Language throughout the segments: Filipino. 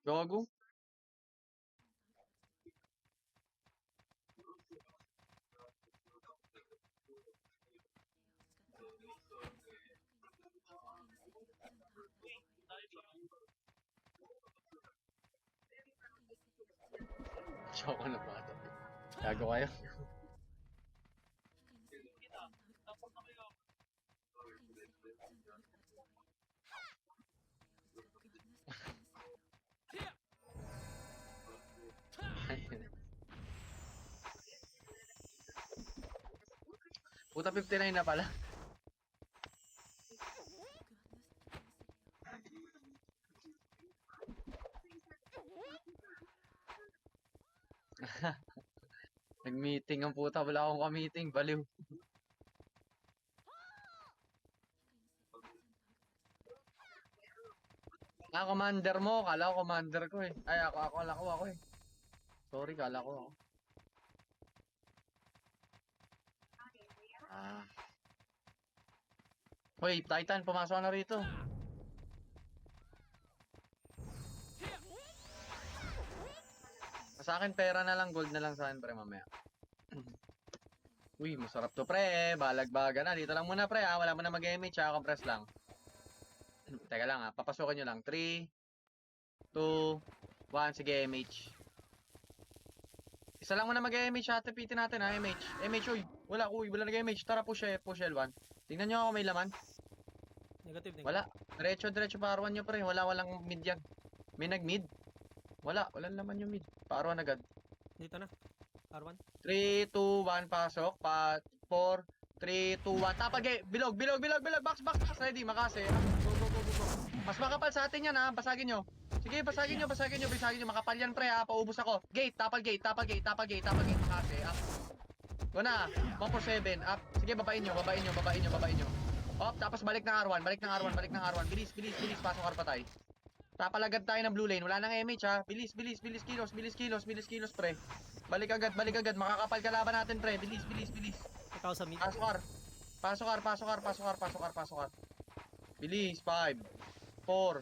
Gago. Choco na bata. Gago kayo. Puta 59 na pala. Nag-meeting ang puta. Wala akong ka-meeting. Baliw. Ah, commander mo. Kala ko commander ko eh. Ay, ako eh. Sorry, kala ko ako. Ah. Hoy, Titan, pumasok ka na rito. Sa akin, pera na lang, gold na lang sa akin, pre, mamaya. Uy, masarap to, pre. Balagbaga na. Dito lang muna, pre, ha. Wala mo na mag-MH, ha. Compress lang. Teka lang, ha. Papasukin nyo lang. 3, 2, 1. Sige, MH. Isa lang muna mag-MH, ha. Tapitin natin, ha. MH. MH, uy. Wala nag-MH. Tara, push L1. Tingnan nyo ako may laman. Negative. Wala. Diretso pa R1 nyo, pre. Walang mid yan. May nag-mid. Walang laman yung mid. Pa R1 agad. Dito na. R1. 3, 2, 1, pasok. 4, 3, 2, 1. Tapag eh. Bilog. Box. Ready, makase. Go. Mas makapal sa atin yan, ha. Basagin nyo. Sige, basagin nyo. Makapal yan, pre, ha. Paubos ako. Gate. Tapal gate. Makase. Up. Go na. 147. Up. Sige, babain nyo. Up. Tapos balik ng R1. Bilis. Pasok R patay. Tapalagad tayo ng blue lane. Wala nang MH, ha. Bilis. Kilos, pre. Balik agad. Makakapal kalaban natin, pre. Bilis. Ikaw sa mid. Pasok R. Bilis. 5, 4,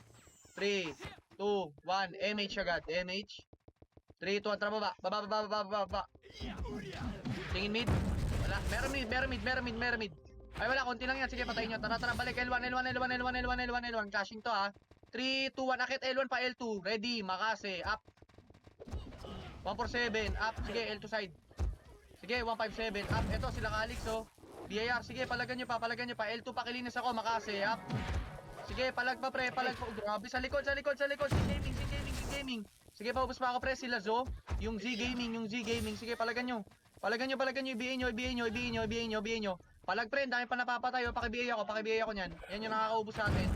3, 2, 1. MH agad. MH. 3, 2, 1. Tara, baba. Tingin mid. Wala. Meron mid. Ay, wala. Konti lang yan. Sige, patayin nyo. Tara. Balik. L1. Caching to, ha. 3, 2, 1. Akit L1 pa L2. Ready. Makase. Up. 147. Up. Sige, L2 side. Sige, 157. Up. Ito, sila Calix, oh. BIR. Sige, palagan nyo pa. L2 pa kilinis ako. Makase. Up. Sige, palag pa, pre. Grabe, sa likod. Si gaming. Sige, paubos pa ako, pre. Sila Zo. Yung Z gaming. Sige, palagan nyo. Ibiin nyo. Palag, pre. Dami pa napapatay. Pakibiyay ako niyan. Yan yung nakakaubos sa atin.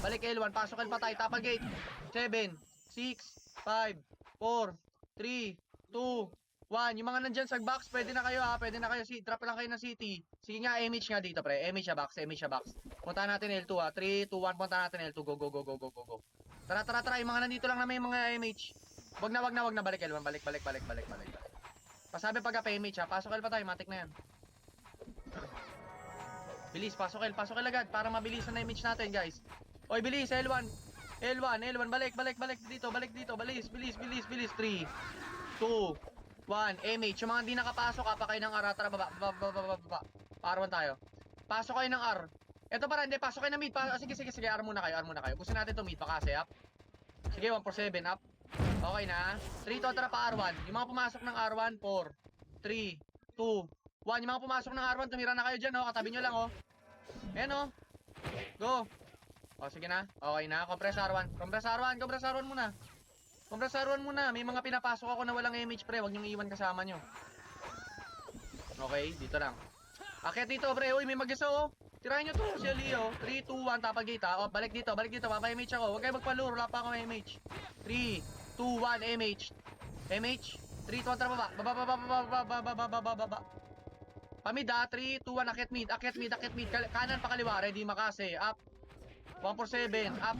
Balik L1. Pasok L patay. Tapal gate. 7, 6, 5, 4, 3, 2, 1. Yung mga nandyan sa box, pwede na kayo, ha. Drop lang kayo ng city. Sige nga, MH nga dito, pre. MH sa box. Punta natin L2, ha. 3, 2, 1. Punta natin L2. Go. Tara. Yung mga nandito lang na may mga MH. Wag na. Balik L1. Balik. Pasabi pag MH, ha. Pasok L pa tayo. Matik na yan. Bilis, pasok L agad para mabilisan na image natin, guys. Oy, bilis, L1, balik dito, bilis. 3, 2, 1, MH. Yung mga hindi nakapasok, pa kayo ng R, tara, baba. R1 tayo. Pasok kayo ng R. Ito para, hindi, pasok kayo ng mid. Sige, R muna kayo. Pusin natin to mid, pakase, up. Sige, 147, up. Okay na. 3, 2, tara pa R1. Yung mga pumasok ng R1, 4, 3, 2, 1. Yung mga pumasok ng R1, tumira na kayo dyan, oh. Katabi nyo lang, oh. Ayan, oh. Go. O, sige na. Okay na. Compress R1 muna. May mga pinapasok ako na walang MH, pre. Huwag nyong iwan kasama nyo. Okay, dito lang. Akit dito, pre. Uy, may mag-isa, oh. Tirahin nyo to. Si Leo. 3, 2, 1. Tapag gate, ha. O, balik dito. Mapa-MH ako. Huwag kayo magpaluro. Wala pa ako may MH. 3, 2, 1. MH. 3, 2, 1. Tara, baba. Pamid, ha. 3, 2, 1. Akit mid. Kanan pa kaliwa. Ready, makase. Up. 147. Up.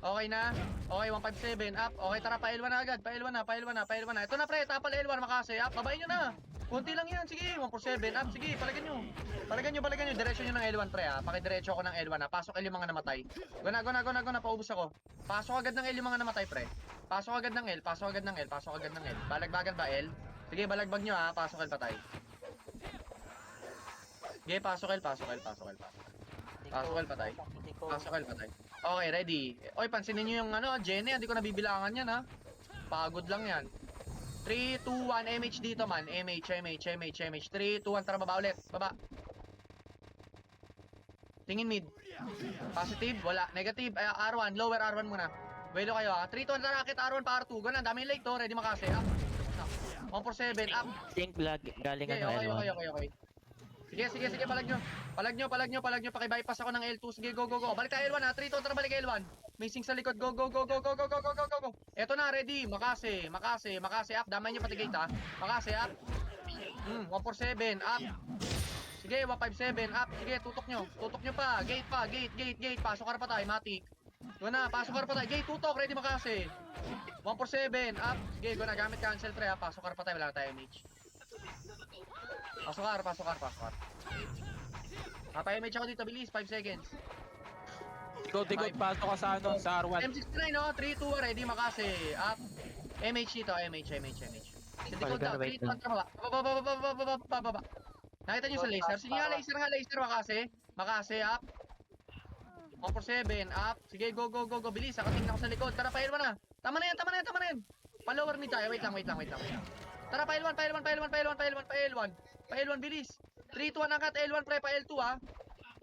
Okay na? Okay, 157, up. Okay, tara, pa-L1 na agad. Pa-L1 na, pa-L1 na, pa-L1 na. Ito na, pre, tapal L1, makase, up. Babayin nyo na. Konti lang yan, sige, 147, up. Sige, palagan nyo. Palagan nyo. Diretso nyo ng L1, pre, ha. Pakidiretso ako ng L1, ha. Pasok L yung mga namatay. Go na, paubos ako. Pasok agad ng L yung mga namatay, pre. Pasok agad ng L. Balagbagan ba, L? Sige, balagbag nyo, ha. Pasok L, patay. Sige, pasok L, patay. Pasok L, patay. Okay, ready. Oy, pansinin nyo yung Jenny, hindi ko nabibilangan yan, ha. Pagod lang yan. 3, 2, 1, MH dito man. MH. 3, 2, 1, tara baba ulit. Baba. Tingin mid. Positive, wala. Negative, R1, lower R1 muna. Welo kayo, ha. 3, 2, 1, tara, kita R1 pa R2. Ganun, daming late to. Ready makase, up. 147, up. Think galing Okay, ano L1. okay. Sige, palag nyo. Pakibypass ako ng L2. Sige, go. Balik tayo L1, ha. 3, 2, 1, tara, balik L1. May sing sa likod. Go. Eto na, ready. Makase, up. Damay nyo pati gate, ha. Makase, up. 147, up. Sige, 157, up. Sige, tutok nyo pa. Gate. Pasok ka na pa tayo, matik. Go na, pasok ka na pa tayo. Gate, tutok, ready makase. 147, up. Sige, go na, gamit cancel, pre, ha. Pasok ka na pa tayo, wala na tayo MH. Pasok ka. Napa-MH ako dito, bilis, 5 seconds. Tikot, pasok ka sa R1. M69, no? 3, 2, ready, makase. Up. MH dito, MH. Sintikot daw, 3, 2, 1, baba. Nakita nyo sa laser? Sige nga, laser, makase, up. 147, up. Sige, go. Bilis, nakatingin ako sa likod. Tara, pa-L1 na. Tama na yan. Pa-lower mid tayo. Wait lang. Tara, pa-L1. Pa-L1, bilis. 3, 2, 1, angkat. L1, pre, pa-L2, ha.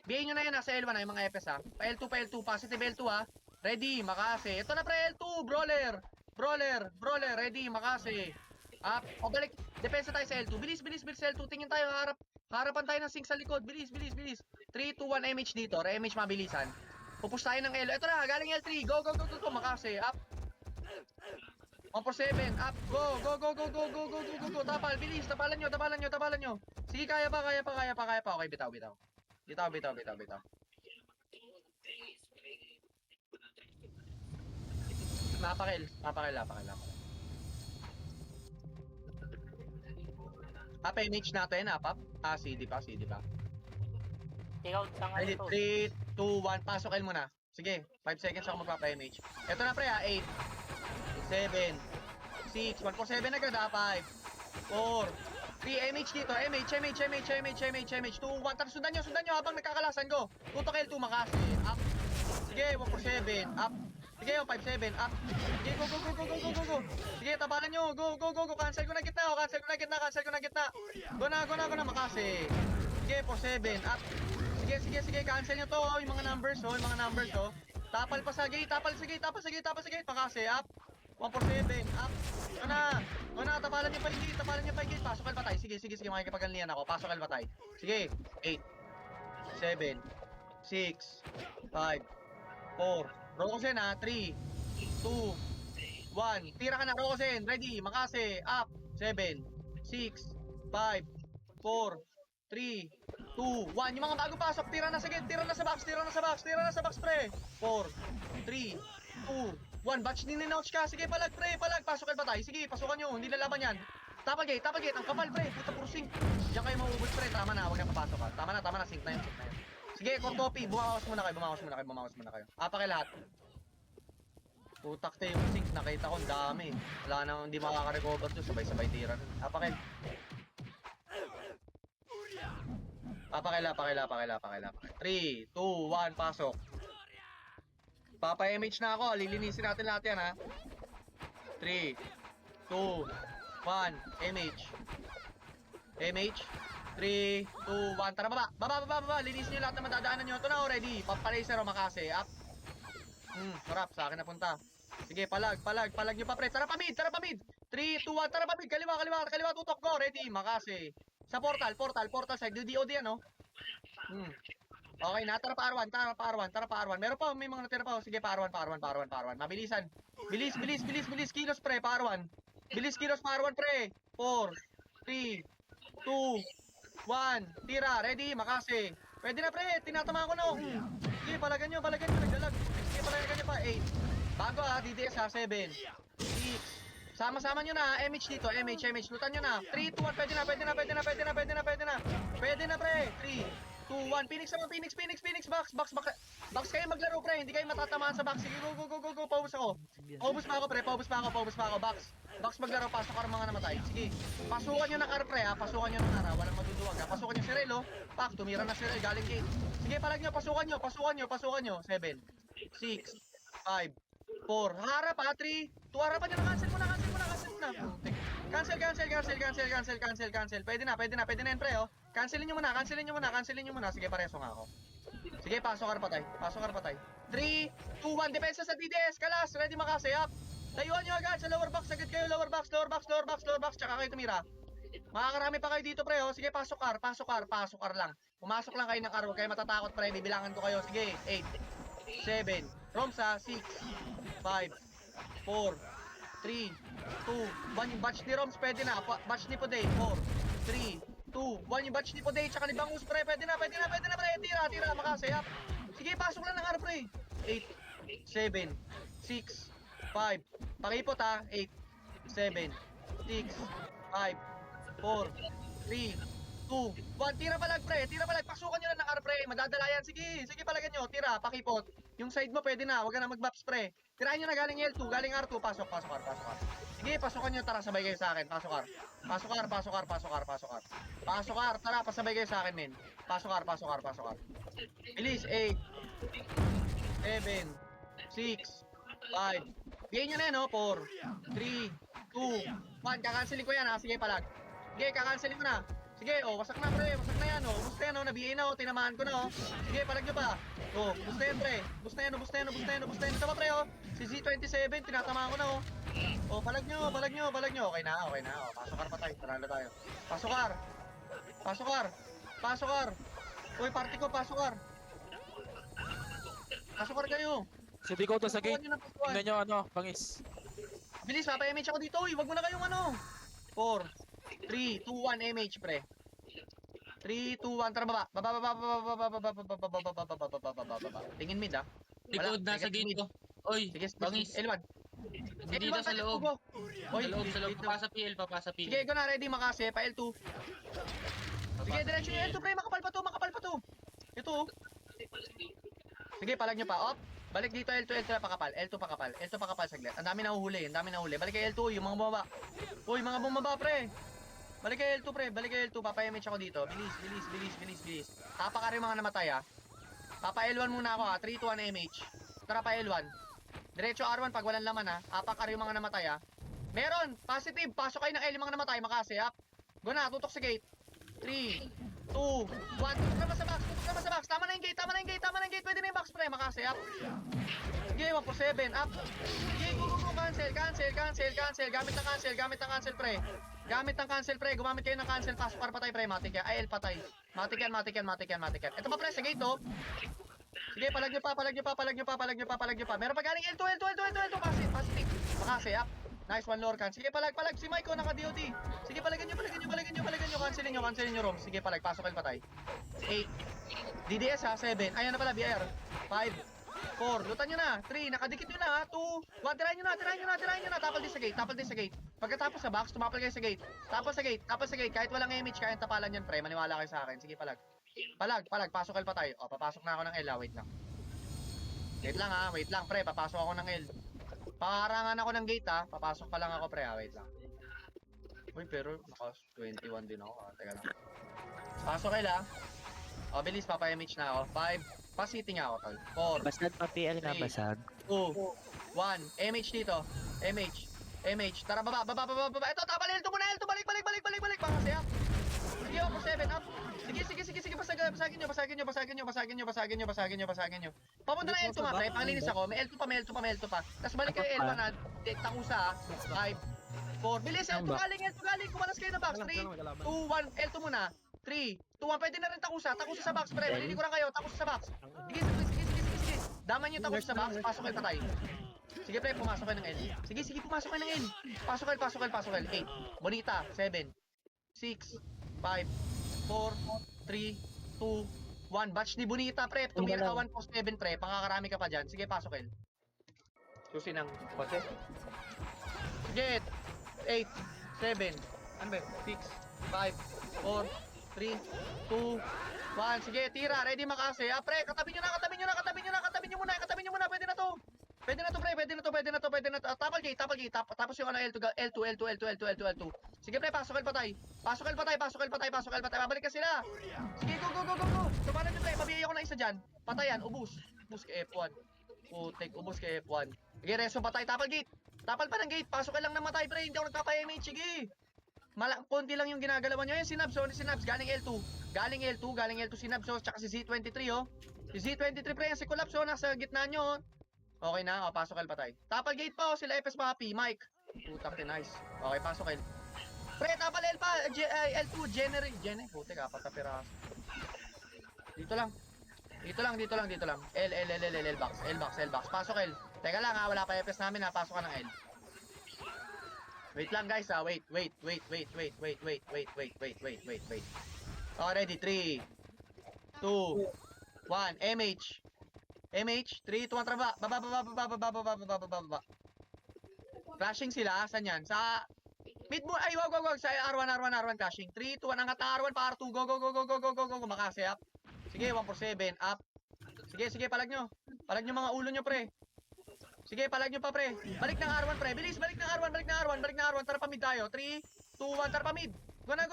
Biyahin nyo na yan, sa L1, ha, yung mga FS, ha. Pa-L2. Positive L2, ha. Ready, makase. Ito na, pre, L2, brawler. Ready, makase. Up. O, balik. Depensa tayo sa L2. Bilis, L2. Tingin tayo, harapan tayo ng sync sa likod. Bilis. 3, 2, 1, MH dito. Re-MH mabilisan. Pupush tayo ng L. Ito na, galing L3. Go. Makase. Up. 147. Up. Go. Tapal. Bilis. Tapalan nyo. Sige, kaya pa. Okay, bitaw. Napakil. MH natin, apap. CD pa. Ikaw, tanga Ready, 3, 2, 1, pasok L muna. Sige, 5 seconds ako magpapa-MH. Ito na, pre, 8, 7, 6, 147 agad, 5, 4, 3, MH dito, MH, 2, 1, tapos sundan nyo habang nagkakalasan, go. Tutok L2, makasi, up. Sige, 147, up. Sige, 157, up. Sige, go. Sige, tabalan nyo, go. Cancel ko na gitna. Go na, makasi. Sige, 47, up. Sige, cancel nyo to, yung mga numbers, Tapal pa sa gate, makasi, up. 147, up. Go na, tapalan nyo pa yung gate, pasok al patay. Sige, makikipagalian ako, pasok al patay. Sige, 8, 7, 6, 5, 4, Rokosen, ha, 3, 2, 1, tira ka na, Rokosen, ready, makase, up, 7, 6, 5, 4, 3, 2, 1, yung mga bago pasok, tira na sa box, pre, 4, 3, 2, 1, batch ninouch ka, sige, palag, pasok al patay, sige, pasukan nyo, hindi lalaban yan. Tapal gate, ang kapal, pre, puta puro sync. Diyan kayo mauubos, pre, tama na, huwag na papasok, ha. Tama na, sync na yun. Sige, core copy, bumawas muna kayo. Apa kayo lahat. Putak tayo yung sync, nakita ko, ang dami. Wala na, hindi makaka-recover to, sabay-sabay tira. Apa kayo. Apa kayo. 3, 2, 1, pasok. Papa-MH na ako, lilinisin natin lahat yan, ha. 3, 2, 1, MH. 3, 2, 1, tara baba, linisin nyo lahat na madadaanan nyo. Ito na already, pampalaser o makase, up. Sarap, sa akin napunta. Sige, palag nyo pa, pre. Tara pa mid. 3, 2, 1, tara pa mid, kaliwa, tutok, go, ready, makase. Sa portal side, DOD yan, no? Okay na, tara pa R1. Meron pa, may mga natira pa. Sige, pa R1. Mabilisan. Bilis, kilos, pre, pa R1. Bilis, kilos, pa R1, pre. 4, 3, 2, 1, tira, ready, makase. Pwede na, pre, tinatama ko na. Sige, palagan nyo, nagdalag. Sige, palagan nyo pa, 8, Bago DDS 7, 6, sama-sama nyo na, MH dito, MH, lutan nyo na. 3, 2, 1, pwede na, pre. 3, 2, 1, Phoenix naman, Phoenix, box kayo maglaro, pre, hindi kayo matatamaan sa box. Sige, go, paubos ako. Paubos pa ako, box maglaro, pasok ka ng mga namatay. Sige, pasukan nyo ng pre, pasukan nyo ng walang maduduwag, pasukan nyo si Relo, pak, tumira na si Relo, galing gate. Sige, palag nyo, pasukan nyo, 7, 6, 5, 4, harap 3, 2, harapan nyo na, cancel muna. Cancel. Pwede na yan, pre, oh. Cancelin nyo muna. Sige, pareso nga ako. Sige, pasok ka patay. 3, 2, 1, depensa sa DDS, kalas, ready makasay up. Layuan nyo agad sa lower box, agad kayo, lower box, tsaka kayo tumira. Makakarami pa kayo dito, pre, oh. Sige, pasok car lang. Pumasok lang kayo ng car, huwag kayo matatakot, pre, bibilangan ko kayo. Sige, 8, 7, Romsa, 6, 5, 4, 3, 2, 1, yung batch ni Roms, pwede na. Batch ni Poday, 4, 3, 2, 1, yung batch ni Poday, tsaka ni Bangus, pre, pwede na, pre. Tira, makasayap. Sige, pasok lang ng car, pre. 8, 7, 6, 5, pakipot 8, 7, 6, 5, 4, 3, 2, 1, tira palag, pre, pasukan nyo lang ng car, pre, madadala yan, sige, palagan nyo, tira, pakipot. Yung side mo pwede na, wag ka na mag-baps, pre. Tirahin nyo na galing L2, galing R2, pasok. Sige, pasukan nyo, tara, sabay kayo sa akin, pasok car. Tara, pasabay kayo sa akin, men. Pasok car. Bilis, 8, 7, 6, 5. Bigay nyo na yan, 4, 3, 2, 1, kakancelin ko yan, sige, palag. Sige, kakancelin ko na. Sige, wasak na, pre, wasak na yan, Gusto yan, nabigay na, tinamaan ko na, Sige, palag nyo pa. Gusto yan, pre. Gusto yan. Ito pa, pre, Si Z27, tinatamaan ko na, palag nyo. Okay na. Pasok car patay, taralo tayo. Pasok car. Uy, party ko, pasok car. Pasok car kayo. Si Decode sa Pasukan gate. nyo na, pasukan. Tingnan nyo, bangis. Bilis, mapa-MH ako dito, wag mo na kayong 4, 3, 2, 1, MH, pre. 3, 2, 1, tara baba. Tingin mid, Likod nasa gate ko. Oy, Sige, bangis. L1. Dito sa loob. Sa loob. Papasa PL. Sige, go na, ready makasi, pa L2. Sige, diretso nyo L2, pre, makapal pa to. Ito, Sige, palag nyo pa, Balik dito, L2 na pakapal. L2 pakapal saglit. Ang dami nahuhuli. Balik kay L2, yung mga bumaba. Uy, mga bumaba, pre. Balik kay L2, pre. Papa-MH ako dito. Bilis. Tapa ka rin mga namatay, Papa L1 muna ako, 3, 2, 1, MH. Tara pa L1. Diretso R1 pag walang laman, Apak ka rin mga namatay, Meron! Positive! Pasok kayo ng L yung mga namatay, makasi, Go na, tutok sa gate. 3, 2, 1, tutok naman sa box. Tama na yung gate. Pwede na yung box, pre, makasi, Sige, 1 for 7, up. Sige, go, cancel. Gamit ng cancel, pre. Gumamit kayo ng cancel. Pasok para patay, pre. Matik yan. L patay. Matik yan. Ito pa, pre, sa gate, Sige, palag nyo pa. Meron pa galing L2. Positive. Makasi, up. Nice one, Lorcan. Sige, palag. Si Mike, naka-DOT. Sige, palagyan nyo. Cancelin nyo, Rom. Sige, palag. Pasok kayo patay. 8. DDS, 7. Ayan na pala, BR. 5. 4. Lutan nyo na. 3. Nakadikit nyo na, 2. 1. Tirahin nyo na. Tapal din sa gate. Pagkatapos sa box, tumapal kayo sa gate. Tapos sa gate. Kahit walang image, kayang tapalan yan, pre. Maniwala kayo sa akin. Sige, palag. Pasok kayo patay. Papasok na ako ng L, Wait lang, pre. Papasok ako ng L. Pakarangan ako ng gate, Papasok pa lang ako, pre, Wait lang. Uy, pero naka 21 din ako, Teka lang. Pasok kayo lang. Bilis, papa-MH na ako. 5. Pa-city nga ako, tol. 4. Basag pa PL na, Three. basag. 2, 1, MH dito. MH. Tara, baba. Ito, tapal L2 muna, balik. Pangasaya. Sige, ako 7 up. Sige, pasagin nyo. Papunta na L2, pre. Panglinis ako. May L2 pa. Tapos balik kayo L1 na. Takusa, 5, 4. Bilis, L2 galing. Kumalas kayo ng box. 3, 2, 1. L2 muna. 3, 2, 1. Pwede na rin takusa sa box, pre. Malilikuran kayo. Takusa sa box. Sige. Daman nyo takusa sa box. Pasok kayo patay. Sige, pre, pumasok kayo ng L. Sige, pumasok kayo ng L. Pasok kayo. 8. Bonita, 7, 6, 5, 4, 3, 2, 1. Batch ni Bonita, pre. Tumira ka 1 for 7, pre. Pangakarami ka pa dyan. Sige, pasok L. Susi ng kotse. Sige, 8, 7, ano ba? 6, 5, 4, 3, 2, 1. Sige, tira. Ready makase. Ah, pre, katabi nyo na. Katabi nyo muna. Pwede na to. Pwede na to, pre. Pwede na to. Tapal gate. Tapos yung ano, L2. Sige, pre, pasok patay. Babalik ka sila. Sige, go. Tumanan nyo, pre. Mabiyay ako ng isa dyan. Patayan, ubus. Ubus kay F1. Putek, ubus kay F1. Sige, reso patay. Tapal gate. Tapal pa ng gate. Pasok ka lang na matay, pre. Hindi ako nagpapa-MH. Sige. Konti lang yung ginagalawan nyo. Yan, sinabs. Galing L2 sinabs. Tsaka si Z23, oh. Si Z23, pre. Yan, si Collapse, oh. Nasa gitna nyo, oh. Okay na, pasok L patay. Tapal gate pa, oh. Sila FS Papi. Mike. Putak, nice. Okay, pasok L. Pre, tapal L pa. L2, Jenny. Putek, apat na piraso. Dito lang. L box. Pasok L. Teka lang, ha. Wala pa FS namin, ha. Pasok ka ng L. Wait lang, guys, ha. Wait. Oh, ready. 3, 2, 1. MH. 3, 2, 1, traba. Baba. Crashing sila. Saan yan? Sa mid mo. Ay, wag. Sa R1 crashing. 3, 2, 1. Angat na R1 pa R2. Go. Makasi up. Sige, 147. Up. Sige, palag nyo. Palag nyo mga ulo nyo, pre. Sige, palag nyo pa, pre. Balik ng R1, pre. Bilis, balik ng R1. Tara pa mid tayo. 3, 2, 1. Tara pa mid. Go na.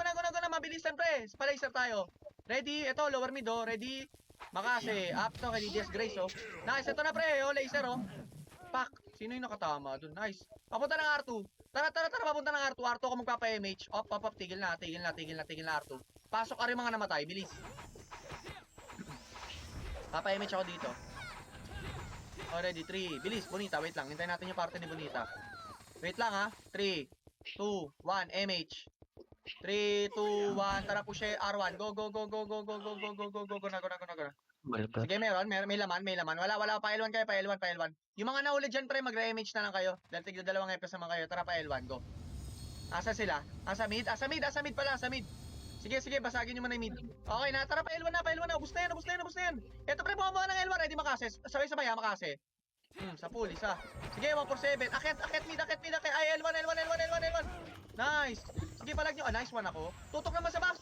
Mabilisan, pre. Palaser tayo. Ready. Ito, lower mid, oh. Ready. Makasi. Up to. Kay DDS Grace, oh. Nice. Ito na, pre. Oh, laser, oh. Pak. Sino yung nakatama dun? Nice. Papunta ng R2. Tara. Papunta ng R2. R2 ako magpapa-MH. Op. Tigil na. R2. Pasok ka rin mga namatay. Bilis. Papa-MH ako dito. Already, 3. Bilis, Bonita. Wait lang. Hintayin natin yung parte ni Bonita. Wait lang, ha. 3, 2, 1. MH. 3, 2, 1. Tara, push R1. Go. Go na. Sige, may laman. Wala. Pa L1 kayo, pa L1. Yung mga nahuli dyan, pre, mag-MH na lang kayo. Dahil tigil dalawang FPS naman kayo. Tara, pa L1. Go. Asa sila? Asa mid pala. Sige, basagin nyo muna yung mid. Okay na, tara pa L1 na. Ubus na yan. Ito, pre, bumaba ng L1. Ready makase. Sabay-sabay, ha, makase. Sa pool, isa. Sige, 147. Akit mid. Ay, L1. Nice. Sige, palag nyo. Nice one ako. Tutok naman sa box.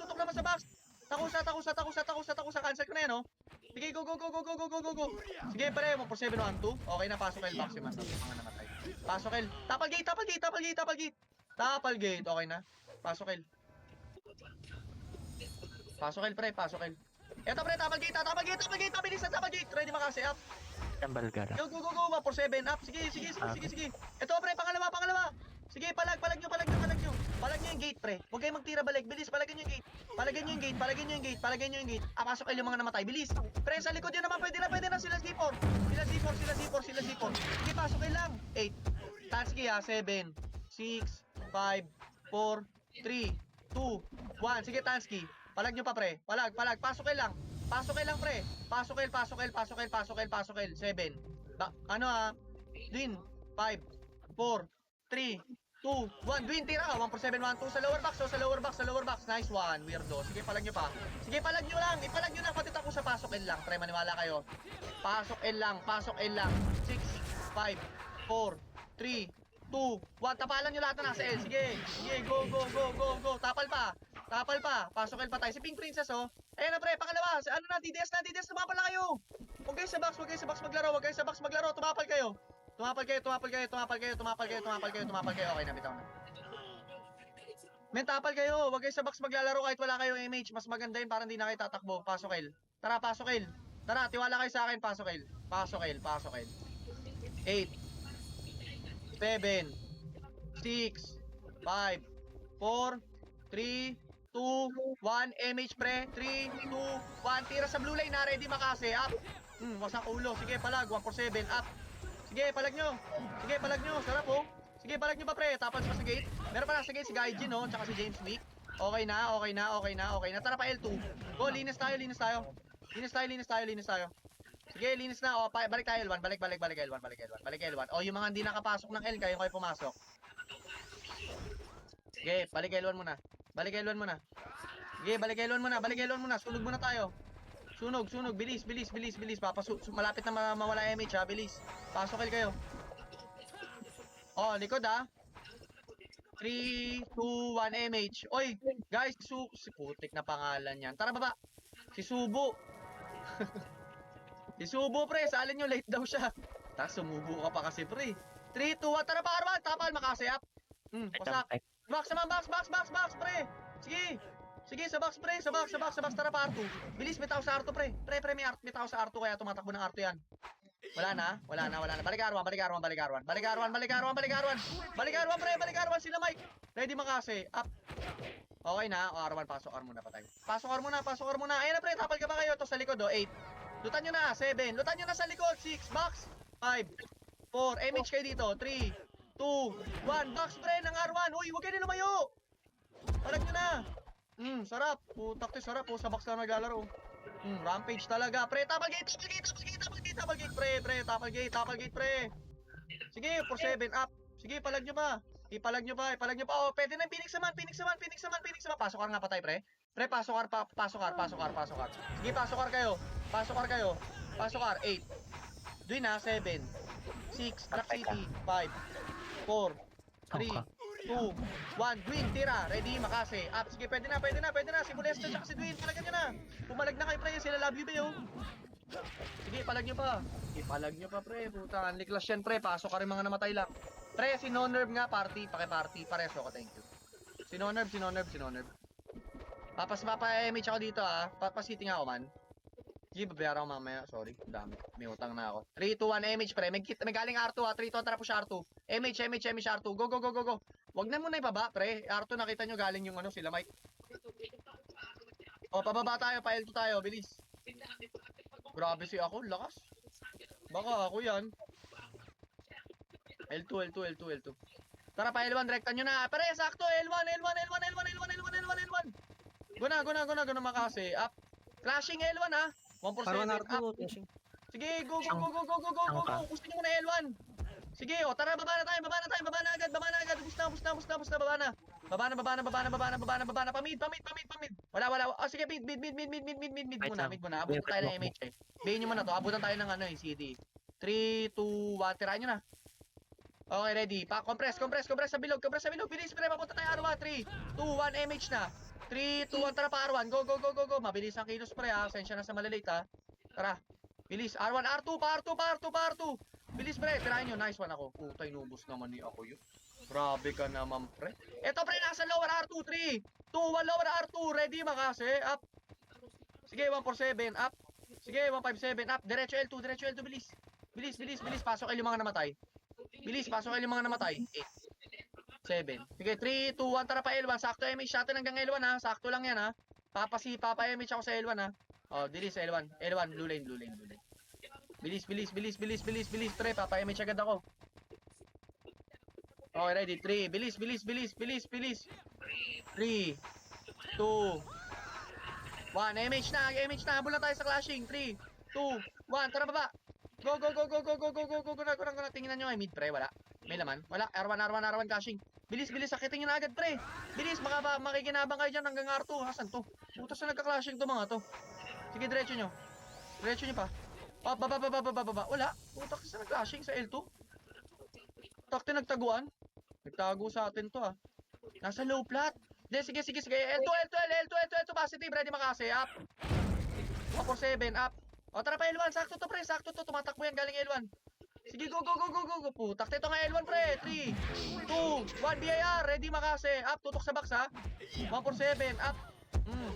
Takusa. Cancel ko na yan, oh. Sige, go. Sige, pre, 147, 1-2. Okay na, pasok L box yung mga namatay. Pasok L. Tapal gate. Okay na. Pasok L. Pre. Eto, pre, tapal gate. Mabilis na tapal gate. Ready makasi up. Tambal gara. Go. 147 up. Sige. Eto, pre, pangalawa. Sige, palag nyo. Palag nyo yung gate, pre. Huwag kayong magtira balik. Bilis, palagan nyo yung gate. Palagyan nyo yung gate. Pasok kayo yung mga namatay. Bilis. Pre, sa likod yun naman. Pwede na. Sila C4. Sige, pasok kayo lang. 8. Tansky, ha. 7, 6, 5, 4, 3, 2, 1. Sige, Tansky. Palag nyo pa, pre. Palag. Pasok kayo lang, pre. Pasok kayo. 7. Ano, ha? Dwin. 5, 4, 3, 2, 1. Dwin, tira ka. 147, 1-2. Sa lower box. Nice one. Weirdo. Sige, palag nyo pa. Sige, palag nyo lang. Pati tako sa pasok L lang. Pre, maniwala kayo. Pasok L lang. 6, 5, 4, 3, 2, 1. Tapalan nyo lahat na nasa L. Sige, go. Tapal pa. Pasok L pa tayo. Si Pink Princess, oh. Ayan na, pre, pangalawa. Ano na, DDS, tumapal na kayo. Huwag kayo sa box maglaro. Tumapal kayo. Okay na, bitaw na. Men, tapal kayo. Huwag kayo sa box maglalaro kahit wala kayong MH. Mas maganda yun para hindi na kayo tatakbo. Pasok L. Tara, tiwala kayo sa akin. Pasok L. 8, 7, 6, 5, 4, 3, 2, 1. MH, pre. 3, 2, 1. Tira sa blue lane, na. Ready makase. Up. Wasak ulo. Sige, palag. 147. Up. Sige, palag nyo. Sarap, oh. Sige, palag nyo pa, pre. Tapos pa sa gate. Meron pa na sa gate si Gaijin, oh. Tsaka si James Wick. Okay na. Tara pa L2. Go, linis tayo. Linis tayo. Sige, linis na. O, balik tayo L1. Balik L1. O, yung mga hindi nakapasok ng L, kayo pumasok. Sige, balik L1 muna. Sige, balik L1 muna. Sunog muna tayo. Sunog. Bilis. Malapit na mawala MH, ha. Bilis. Pasok L kayo. Oh, likod ah. 3, 2, 1, MH. Oy, guys, si putik na pangalan yan. Tara baba. Si Subo. Si Subo, pre. Salin nyo, late daw siya. Tapos sumubo ka pa kasi, pre. 3, 2, 1. Tara pa, Arman. Tapal, makasi up. Pasak. Box naman, box, pre. Sige. Sige, sa box, pre. Sa box. Tara pa, R2. Bilis, may tao sa R2, pre. Pre, may tao sa R2, kaya tumatakbo ng R2 yan. Wala na. Balik Arwan, pre. Balik Arwan, sila Mike. Ready makasi. Up. Okay na. O, Arwan, pasok R muna, patay. Pasok R muna. Ayan na, pre. Tapal ka ba kayo? To sa likod, 8. Lutan nyo na, 7. Lutan nyo na sa likod, 6. Box. 5. 4. MH kayo dito. 3. 2. 1. Box, pre, ng R1. Uy, huwag kayo lumayo. Palag nyo na. Sarap. Putak to, sarap. Sa box na naglalaro. Rampage talaga. Pre, tapal gate, pre. Tapal gate, pre. Sige, 4-7, up. Sige, palag nyo pa. Ipalag nyo pa. Oh, pwede na Phoenix naman. Pasok ka nga patay, pre. Pre, pasok ka. Sige, pasok ka kayo. 8. Doy na, 7. 6, Drop City. 5. 4. 3. 2, 1, Dwin, tira, ready, makase, up, sige, pwede na, si Molesta tsaka si Dwin, palagan nyo na, pumalag na kayo, pre, sila love you, bayo, sige, palag nyo pa, pre, puta, unli clash yan, pre, pasok ka rin mga namatay lang, pre, si No-Nerve nga, paki-party, pares ako, thank you, si No-Nerve, mapa-MH ako dito, papasiting ako, man, sige, babayaran ako mamaya, sorry, dami, may utang na ako, 3, 2, 1, MH, pre, may galing R2, 3, 2, tara po siya R2, MH, R2, go, wag na muna ibaba, pre. R2 nakita nyo galing yung sila Mike. O, pababa tayo, pa L2 tayo, bilis. Grabe si ako, lakas. Baka ako yan. L2. Tara pa L1, direktan nyo na. Pare, sakto, L1. Guna makasi. Up. Clashing L1 ha. 1 for 7, R1, up. R2, flashing. Sige, go. Gusto nyo muna L1. Sige, tara, baba na agad. Busta, baba na. Pamid. Wala. Sige, mid muna. Abutan tayo ng MH eh. Bayin nyo muna to, abutan tayo ng CD. 3, 2, 1, tirahan nyo na. Okay, ready. Compress sa bilog. Bilis, pre, papunta tayo R1. 3, 2, 1, MH na. 3, 2, 1, tara pa R1. Go. Mabilis ang kilos, pre, ha. Sensya na sa malilate, ha. Tara. Bilis, R1, R2. Bilis, pre, tirahin nyo. Nice one ako. Putay, nubos naman ni ako yun. Grabe ka naman, pre. Eto, pre, nasa lower R2. 3, 2, 1, lower R2. Ready, makase. Up. Sige, 147. Up. Sige, 157. Up. Diretso L2. Bilis. Pasok yung mga namatay. 8. 7. Sige, 3, 2, 1. Tara pa L1. Sakto MH natin hanggang L1, ha. Sakto lang yan, ha. Papa MH ako sa L1, ha. Oh, dilis L1. Blue lane. Bilis, pre, papa-MH agad ako. Okay, ready, 3, bilis. 3, 2, 1, MH na, habol na tayo sa clashing. 3, 2, 1, tara baba. Go, guna, tingnan nyo, mid, pre, wala. May laman, wala, R1 clashing. Bilis, sakitin nyo na agad, pre. Bilis, makikinabang kayo dyan hanggang R2. Hasan to? Putas na nagka-clashing to mga to. Sige, diretso nyo pa. Oh, baba. Wala. Putak sa nag-clashing sa L2. Takti nagtaguan. Nagtago sa atin to, ha. Nasa low plat. Sige. L2. Positive. Ready makasi. Up. 147. Up. O, tara pa L1. Sakto to, pre. Tumatakbo yan galing L1. Sige, go. Putak. Ito nga L1, pre. 3, 2, 1. BIR. Ready makasi. Up. Tutok sa box, ha. 147. Up.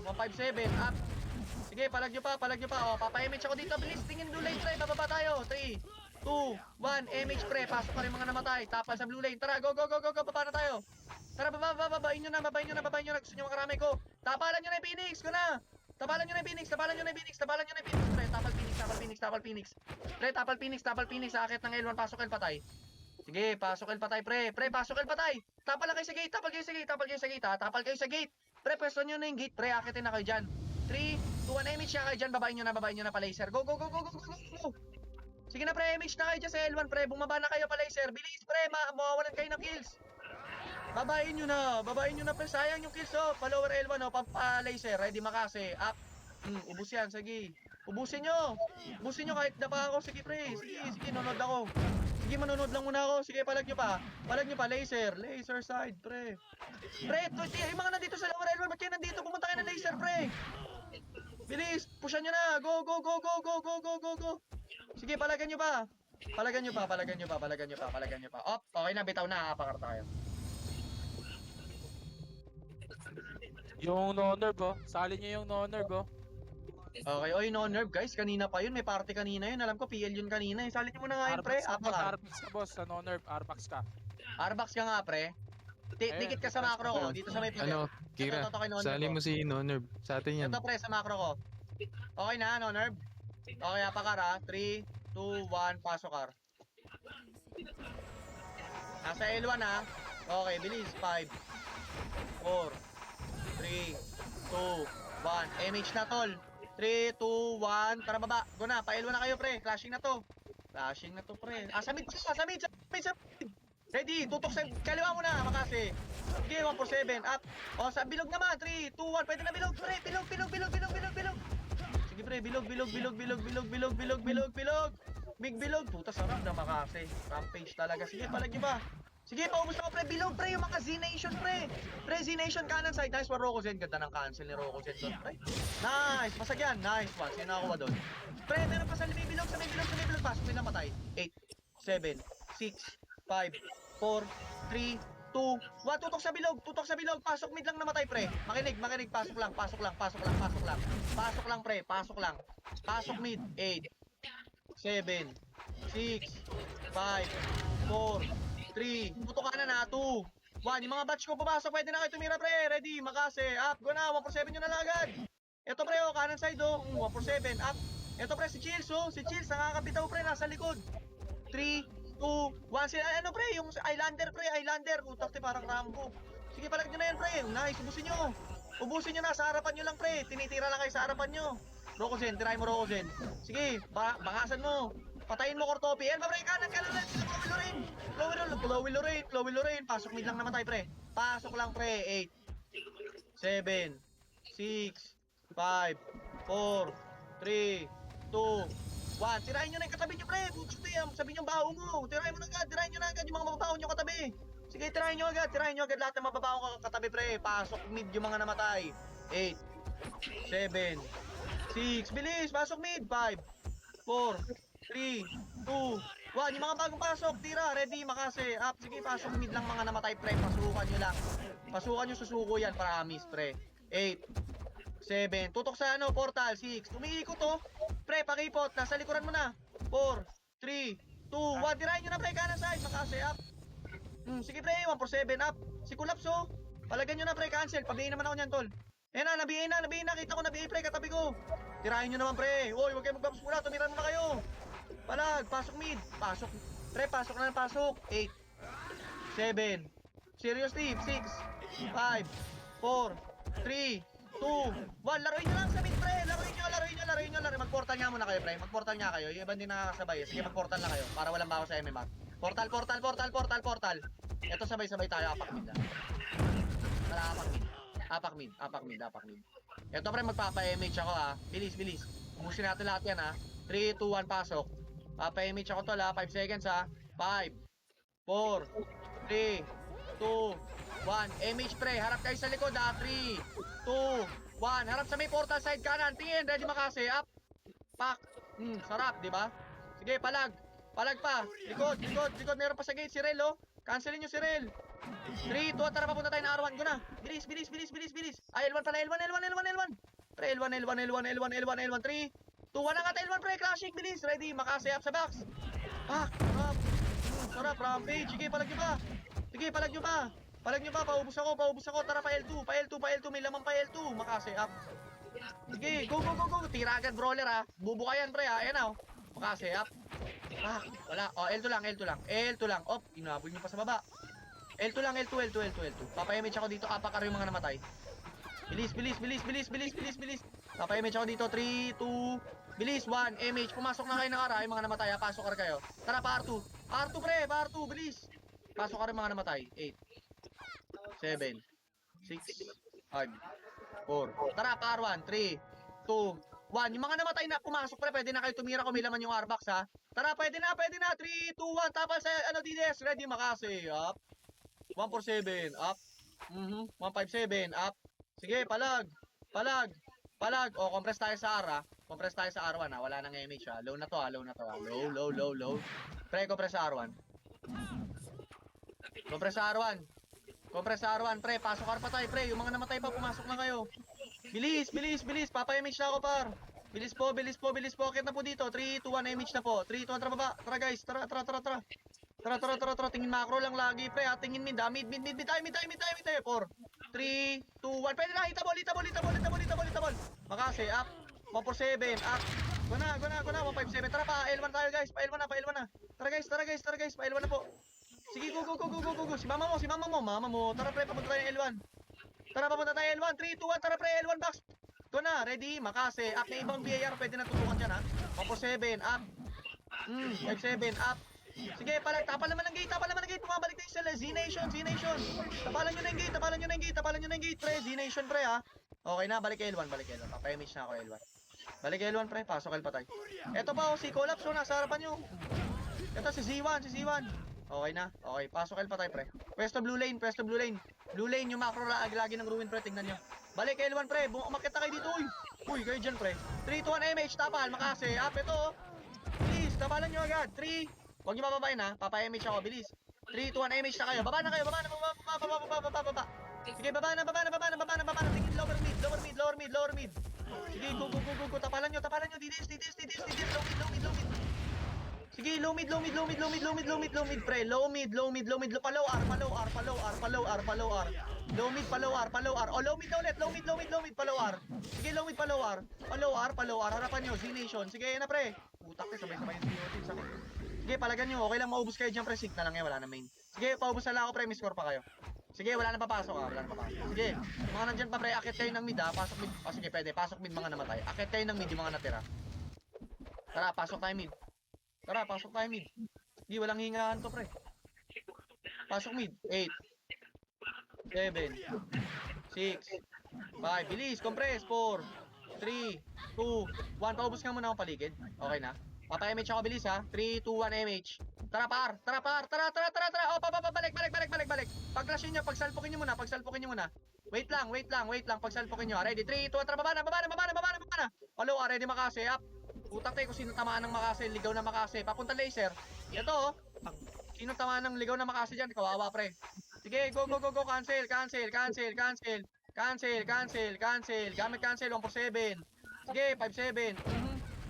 157. Up. Sige, palag nyo pa. O, papa-MH ako dito. Bilis, tingin blue lane, pre. Bababa tayo. 3, 2, 1. MH, pre. Pasok pa rin mga namatay. Tapal sa blue lane. Tara, go. Baba na tayo. Tara, babain nyo na. Gusto nyo makarami ko. Tapalan nyo na yung Phoenix. Pre. Tapal Phoenix. Akit ng L1. Pasok L patay. Sige, pasok L patay, pre. Pasok L patay. Tapal lang kayo sa gate. Tapal kayo sa gate. Pre, pwesto nyo na yung gate, pre. Akitin na kayo dyan. 3, 2, 1, MH siya kayo dyan. Babain nyo na pa laser. Go. Sige na, pre. MH na kayo dyan sa L1, pre. Bumaba na kayo pa laser. Bilis, pre. Mawawalan kayo ng kills. Babain nyo na, pre. Sayang yung kills, oh. Pa-lower L1, oh. Pa-laser. Ready makase. Up. Ubus yan. Sige. Ubusin nyo kahit na pa ako. Sige, pre. Sige. Nunod ako. Sige, manunod lang muna ako. Sige, palag nyo pa. Palag nyo pa, laser. Laser side, pre. Pre, yung mga nandito sa lower L1, ba't kayo nandito? Pumunta kayo ng laser, pre. Bilis, pushan nyo na. Go, go, go, go, go, go, go, go, go. Sige, palagan nyo pa. Palagan nyo pa, palagan nyo pa, palagan nyo pa, palagan nyo pa. Op, okay na, bitaw na. Pakarta kayo. Yung no-nerve, oh. Sali niyo yung no-nerve, oh. Okay, oy, no nerve, guys. Kanina pa yun. May party kanina yun. Alam ko, PL yun kanina. Eh. Salin nyo muna nga yun, pre. Arbax ka, boss. Apakar. Arbax ka, boss. Sa no-nerve, Arbax ka. Arbax ka nga, pre. Dikit ka sa macro ko. Dito sa may PL. Ano, Kira, sali mo si No Nerve. Sa atin yan. Ito, pre, sa macro ko. Okay na, no nerve? Okay, apakar ha. 3, 2, 1, pasok kar. Nasa L1 ha. Okay, bilis. 5, 4, 3, 2, 1. MH na, tol. 3, 2, 1. Tara baba. Go na. Pa-L1 na kayo, pre. Flashing na to. Flashing na to, pre. Sa mid. Sa mid. Ready. Tutok sa kaliwa mo na. Makasi. Sige, 1 for 7. Up. O, sa bilog naman. 3, 2, 1. Pwede na bilog, pre. Bilog. Sige, pre. Bilog. Big bilog. Puta, sarap na Makasi. Rampage talaga. Sige, palag nyo ba? Sige, paubos na ko, pre. Bilog, pre. Yung mga Z-Nation, pre. Pre, Z-Nation kanan side. Nice one, Rokozen. Ganda ng cancel ni Rokozen doon, pre. Nice. Masag yan. Nice one. Sino nakakuha doon? Pre, meron pa sa may bilog. Pasok, may namatay. 8, 7, 6, 5, 4, 3, 2, 1. Tutok sa bilog. Pasok mid lang namatay, pre. Makinig. Pasok lang, pre. Pasok mid. 8, 7, 6, 5, 4, 3, tutok ka na 2, 1. Yung mga batch ko papasok, pwede na kayo tumira, pre. Ready, Makase, up, go na, 1 for 7 nyo na lang agad. Ito, pre, oh, kanan side, oh, 1 for 7, up. Ito, pre, si Chills, oh, nakakabitaw, pre, nasa likod. 3, 2, 1, sila, ano, pre, yung Islander, utak, parang Rambo. Sige, palag nyo na yan, pre, nice, ubusin nyo na, sa harapan nyo lang, pre, tinitira lang kayo sa harapan nyo. Rokozen, tirahin mo, Rokozen. Sige, bakasan mo. Patayin mo, Cortopi. Elba, pre, kanan. Chloe Lorraine. Pasok mid lang naman tayo, pre. Pasok lang, pre. 8, 7, 6, 5, 4, 3, 2, 1. Tirahin nyo na yung katabi nyo, pre. Sabi nyo baho mo. Tirahin nyo na agad yung mga mababaho nyo katabi. Sige, tirahin nyo agad lahat ng mababaho katabi, pre. Pasok mid yung mga namatay. 8, 7, 6, bilis, pasok mid. 5, 4, 3, 2, 1. Yung mga bagong pasok, tira, ready, Makase, up. Sige, pasok mid lang mga namatay, pre. Pasukan nyo lang. Susuko yan, promise, pre. 8, 7, tutok sa portal. 6, umiikot, oh. Pre, pakipot, nasa likuran mo na. 4, 3, 2, 1. Tirahin nyo na, pre, kanan side, Makase, up. Sige, pre, 1 for 7, up. Si Kulaps, oh. Palagan nyo na, pre, cancel. Pabihin naman ako nyan, tol. Nabihin na. Kita ko nabihin, pre, katabi ko. Tirahin nyo naman, pre. Uy, huwag kayo magpapos muna. Tumiran mo na kayo. Palag, pasok mid. Pasok. Pre, pasok na. 8, 7, seriously, 6, 5, 4, 3, 2, 1. Laruin nyo lang sa mid, pre. Laruin nyo. Mag-portal nga muna kayo, pre. Magportal nga kayo. Yung iba din nakakasabay. Sige, mag-portal na kayo. Para walang bago sa MMR. Portal. Ito sabay-sabay tayo. Apak mid lang. Apak mid. Ito, pre, magpapa-MH ako, ha. Bilis. Ubusin natin lahat yan, ha. 3, 2, 1, pasok. Papa-MH ako, tol, ha. 5 seconds, ha. 5, 4, 3, 2, 1. MH, pre. Harap kayo sa likod, ha. 3, 2, 1. Harap sa may portal side kanan. Tingin. Ready, Makase. Up. Pak. Sarap, di ba? Sige, palag pa. Likod. Meron pa sa gate. Si Rel, oh. Cancelin nyo si Rel. 3, 2, tara, papunta tayo na R1. Go na. Bilis. Ay, L1 pala. L1. Pre, L1. 3, 2, 1 na kata L1, pre. Clashing. Bilis. Ready. Makase up sa box. Pak. Up. Sarap. Rampage. Sige, palag nyo pa. Paubos ako. Tara, pa L2. May laman pa L2. Makase up. Sige, go. Tira agad, brawler, ha. Bubuka yan, pre, ha. Ayan, ha. Makase up. Wala. L2 lang. Op, inabol nyo pa sa baba. L2 lang. Papayamage ako dito. Apakar yung mga namatay. Bilis. Papayamage ako dito. 3, 2, bilis. 1, MH. Pumasok na kayo ng ara. Yung mga namatay, ha. Pasok ka kayo. Tara, pa R2. Pre. Bilis. Pasok ka rin mga namatay. 8, 7, 6, 5, 4. Tara, pa R1. 3, 2, 1. Yung mga namatay na pumasok pre, pwede na kayo tumira kung may laman yung R-box ha. Tara, pwede na. 3, 2, 1. Tapal sa DDS. Ready, makasi. Up. 147. Up. 157. Up. Sige, palag. O, compress tayo sa R ha. Compress tayo sa R1 ha. Wala nang MH ha. Low na to ha. Low. Low. Pre, compress sa R1. Compress sa R1, pre. Pasok R pa tayo, pre. Yung mga namatay pa, pumasok na kayo. Bilis. Papa-MH na ako, par. Bilis po. Akit na po dito. 3, 2, 1, MH na po. 3, 2, 1, tara baba. Tara, guys. Tara. Tingin macro lang lagi, pre. Tingin mid, ha. Mid tayo. 4, 3, 2, 1. Pwede na. Hitabol. Makasi, up. 147, up. Go na. 157. Tara, pa L1 tayo, guys. Pa L1 na. Tara, guys. Pa L1 na po. Sige, go. Si mama mo. Tara, pre, papunta tayo L1. 3, 2, 1, tara, pre, L1 box. Ito na, ready, makase. Up na ibang BAR, pwede na tutukan dyan, ha. 147, up. 57, up. Sige, tapal naman ng gate. Bumabalik tayo sila. Z-Nation. Tapalan nyo na yung gate, pre. Z-Nation, pre, ha. Okay na, balik L1. Papayamage na ako L1. Balik L1, pre, pasok L pa tayo. Eto pa, si Collapse, nasa harapan nyo. Eto, si Z1. Okay na. Okay, pasok L pa tayo, pre. Pwesto blue lane. Blue lane, yung macro lagi ng ruin, pre. Tingnan nyo. Balik L1, pre. Umakit na kayo dito, uy. Kayo dyan, pre. 3, 2, 1, MH. Tapal, makase. Up, ito, Bilis, tapalan nyo agad. 3. Huwag nyo papabayin, ha. Papa-MH ako, bilis. 3, 2, 1, MH na kayo. Baba na kayo. Baba. Sige, baba na. Tingin, lower mid. Sige, go. Tapalan nyo. DDS. Low mid. Sige, low mid, pre. Low mid. Palow R. Low mid, palow R. Oh, low mid na ulit. Low mid, palow R. Sige, low mid, palow R. Harapan nyo, Z-Nation. Sige, yan na, pre. Putak, sabay-sabay yung COT. Sakit. Sige, palagan nyo. Okay lang, maubos kayo dyan, pre. Sig na lang yan, wala na main. Sige, paubos na lang ako, pre. May score pa kayo. Sige, wala na papasok, ha. Sige, mga nandyan pa, pre. Akit kayo ng mid, ha. Pasok mid. Oh, sige, pwede. Pasok mid mga namatay. Akit kayo ng mid, yung mga natira. Tara, pasok tayo mid. Hindi, walang hingahan to, pre. Pasok mid. 8, 7, 6, 5. Bilis, compress. 4, 3, 2, 1. Paubos nga muna akong paligid. Okay na. Papa-MH ako, bilis, ha. 3, 2, 1, MH. Tara, par. Tara. Oh, balik. Pag-clashin nyo, pagsalpukin nyo muna. Wait lang. Pagsalpukin nyo. Ready? 3, 2, 1. Tara, baba na. Palo, ready, makase. Up. Utak tayo kung sino tamaan ng makase. Ligaw na makase. Papunta laser. Ito, sino tamaan ng ligaw na makase dyan? Kawawa, pre. Sige, go. Cancel. Gamit cancel. 147. Sige, 57.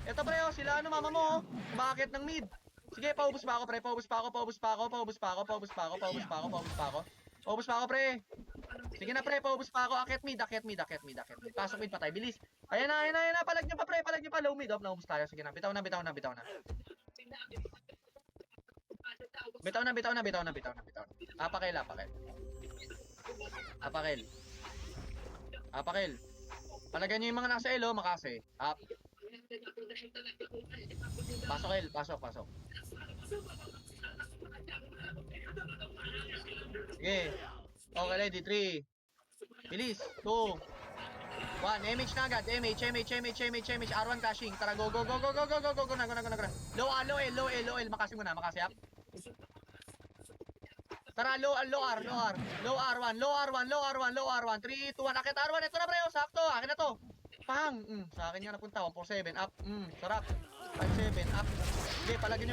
Ito, pre, sila mama mo, bakit ng mid? Sige, paubos pa ako, pre. Paubos pa ako, pre. Sige na, pre, paubos pa ako. Akit mid. Pasok mid pa tayo, bilis. Ayan na. Palag nyo pa, pre. Low mid. Naubos tayo. Sige na, bitaw na. Apakil. Palagan nyo yung mga nasa elo, makase. Up. Pasok. Sige. Okay, ready. 3. Bilis. 2. 1. MH na agad. MH. R1 caching. Tara, go. Go na. Low L. Makasi muna. Makasi up. Tara, low R1. Low R1. 3, 2, 1. Akit R1. Ito na, pre. Sakto. Akin na to. Pang! Sa akin nga napunta. 147. Up. Sarap. 57. Up. Sige, palag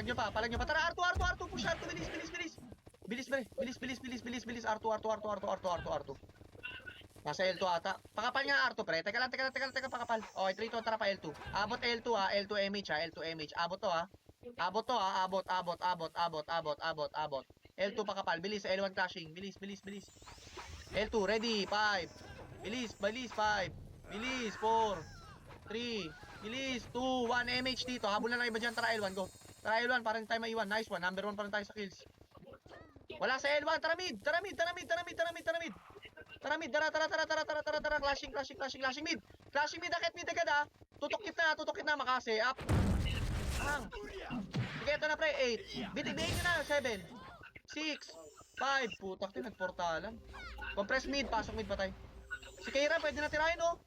nyo pa. Tara, R2. Push R2. Bilis. R2. Nasa L2 ata. Pakapal nga R2, pre. Teka lang, pakapal. Okay, 3, 2, tara pa L2. Abot L2, ha. L2 MH. Abot to, ha. Abot. L2 pakapal. Bilis, L1 clashing. Bilis. L2, ready. 5. Bilis. 5. Bilis. 4. 3. Bilis. 2. 1. MH dito. Habol na lang iba dyan. Tara, L1. Go. Tara, L1. Para tayo maiwan. Nice one. Number 1 pa rin tayo sa kills. Wala sa L1. Tara, mid. Tara, mid. Clashing mid. Akit mid agad, ha. Tutok kitna. Makase. Up. Sige, ito na, pre. 8. Bitignayin nyo na. 7. 6. 5. Putak din. Nagportalan. Compress mid. Pasok mid pa tayo. Si Keira, pwede na tirahin, oh.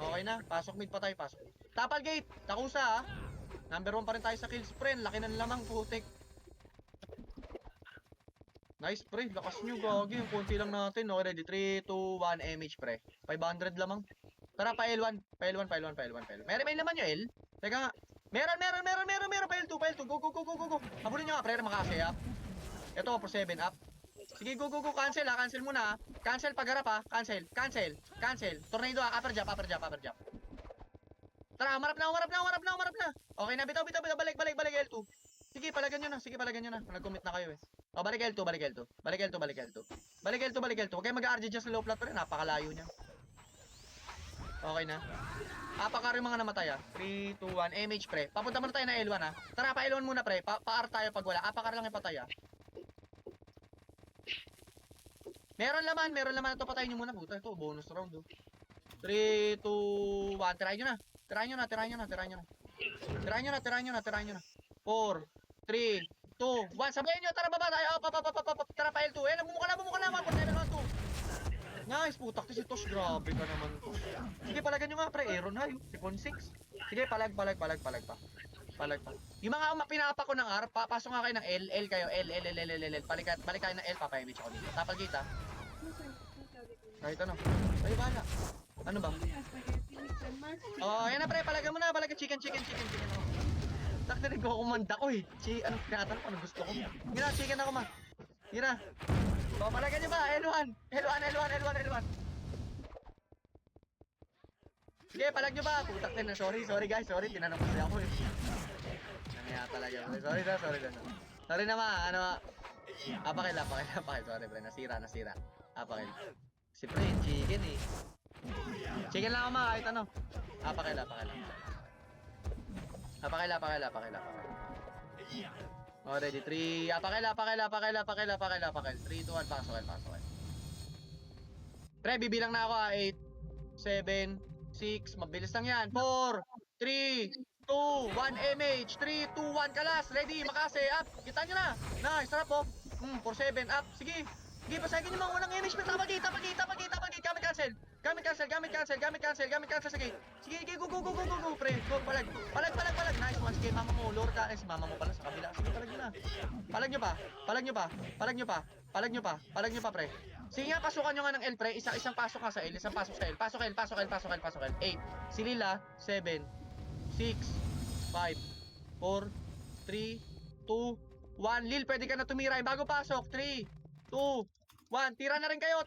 Okay na, pasok mid pa tayo, pasok. Tapal gate, Takusa ha. Number 1 pa rin tayo sa kills, pre. Laki ng lamang, putik. Nice, pre. Lakas nyo, gagi. Yung konti lang natin. Okay, ready. 3, 2, 1, MH, pre. 500 lamang. Tara, pa L1. Pa L1, pa L1, pa L1, pa L1. May laman nyo, L? Teka nga. Meron. Pa L2, pa L2. Go. Habulin nyo nga, pre. Makakasayap. Ito, for 7 up. Sige, go. Cancel ha. Cancel muna ha. Cancel pagharap ha. Cancel. Tornado ha. Upper jump. Tara, umarap na. Okay na, bitaw. Balik L2. Sige, palagan nyo na. Nag-commit na kayo eh. O, balik L2. Balik L2. Huwag kayo mag-RG dyan sa low flat pre. Napakalayo niya. Okay na. Apakar yung mga namatay ah. 3, 2, 1. MH pre. Papunta muna tayo na L1 ah. Tara, pa L1 muna pre. Pa-R tayo pag wala. Apakar lang yung patay ah. Meron laman. Ito patayin nyo muna. Puta, ito. Bonus round oh. 3, 2, 1. Tirahin nyo na. 4, 3, 2, 1. Sabayan nyo. Tara, baba tayo. Tara, pa L2. Bumuka na. 1, 2. Nice, putak. Si Tosh. Grabe ka naman, Tosh. Sige, palagan nyo nga, pre. Aaron ha. 6. Sige, palag pa. Yung mga pinapa ko ng R, pasok nga kayo ng L kayo. L. Balik kayo ng L, papayamage ako dito. Tapal kita. Kahit ano. Ay, bala. Ano ba? Oh, ayan na pre, palagan mo na. Chicken. Tak na rin ko kumanda ko eh. Ano tinatanong ko, ano gusto ko. Gina, chicken ako ma. Gina. O, palagan nyo ba? L1. Sige, palag nyo ba? Putak din na. Sorry guys. Tinanong kasi ako eh. Nangyaya talaga. Sorry na. Sorry na ma. Apakil. Sorry pre, nasira. Apakil. Si pre, chicken eh. Chicken lang ako ma, kahit ano. Apakil. Oh, ready. 3. Apakil. 3, 2, 1. Pasok. Pre, bibilang na ako 8, 7, 6. Mabilis lang yan. 4, 3, 2, 1, MH. 3, 2, 1, kalas. Ready, makase. Up. Kita nyo na. Nice, sarap po. 4, 7, up. Sige, pasagin nyo mga unang MH. Tapag gate. Gamit cancel. Sige, go, pre. Go, palag. Nice one. Sige, mama mo. Lord ka. Si mama mo pala sa kabila. Sige, palag nyo na. Palag nyo pa, pre. Sige nga, pasukan nyo nga ng L, pre. Isang pasok nga sa L. Pasok L. 8. Si Lila, 7, 6, 5, 4, 3, 2, 1. Lil, pwede ka na tumiray. Bago pasok. 3, 2, 1. Tira na rin kayo.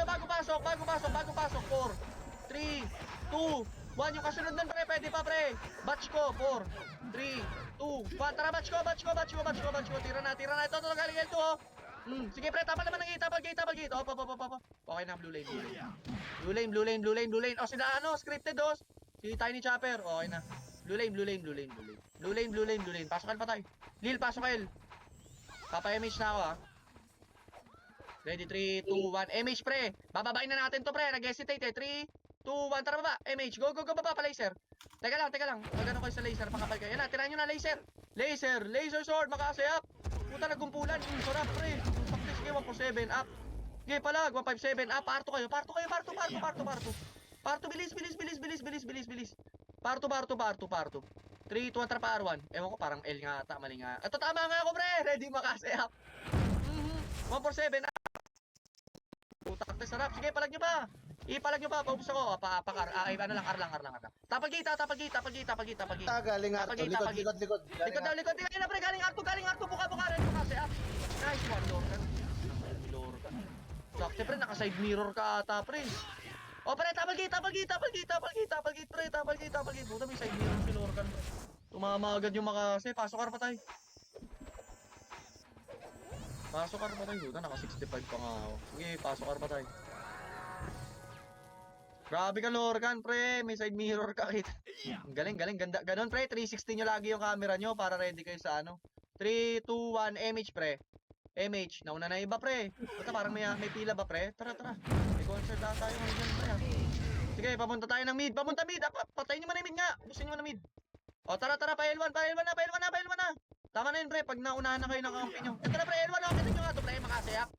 Bago pasok. 4, 3, 2, 1. Yung kasunod nun, pre. Pwede pa, pre. Batch ko. 4, 3, 2, 1. Tara, batch ko. Tira na. Ito, galing L2, oh. Sige, pre. Tapal naman ng gate. Op. Okay na, blue lane. O, sila, scripted, oh. Si Tiny Chopper. Okay na. Blue lane. Pasok L pa tayo. Lil, pasok L. Papa-MH na ako, ah. Ready, 3, 2, 1. MH, pre. Bababain na natin to, pre. Nag-hesitate, eh. 3, 2, 1. Tara, baba. MH. Go, baba pa, laser. Teka lang. Magano kayo sa laser. Pakapal kayo. Yan na, tirahan nyo na, laser. Laser sword. Makasayap. Puta, nagkumpulan. Sarap, pre. Sakti, sige, 1, 4, 7. Up. Sige, palag. 1, 5, 7. Up. Parto kayo. Parto. Bilis. Parto. 3, 2, 1. Tara pa, R1. Ewan ko, parang L nga ata. Mali nga. Ito, tama nga ako, pre. Ready, makasayap. 1, 4, 7. Putak, sarap. Sige, palag nyo ba? Ipalag nyo ba? Paubos ako. Pakar. Ano lang, R lang. Tapag gate. Galing Arto. Likod. Likod. Ayun na, pre. Galing Arto. Buka. Rin mo kasi. Nice one, Lord. Sakti, pre. Naka-side mirror ka ata, pre. O, pre. Tapag gate, pre. Buta, may side mirror si Lorcan, pre. Tumama agad yung makasi. Pasok pa tayo. Buta. Naka-65 pa nga ako. Sige, pasok pa tayo. Grabe ka, Lorcan, pre. May side mirror ka. Galing. Ganda. Ganon, pre. 360 nyo lagi yung camera nyo para ready kayo sa 3, 2, 1. MH, pre. MH. Nauna na iba, pre. Buta, parang may pila ba, pre? Tara. May concert na tayo ngayon dyan, pre. Sige, papunta tayo ng mid. Patayin nyo man yung mid nga. Gusto nyo man ng mid. O, tara. Pa L1 na. Tama na yun, pre. Pag naunahan na kayo ng kampi nyo. Ito na, pre. L1. Kita nyo nga ito, pre. Makasayap.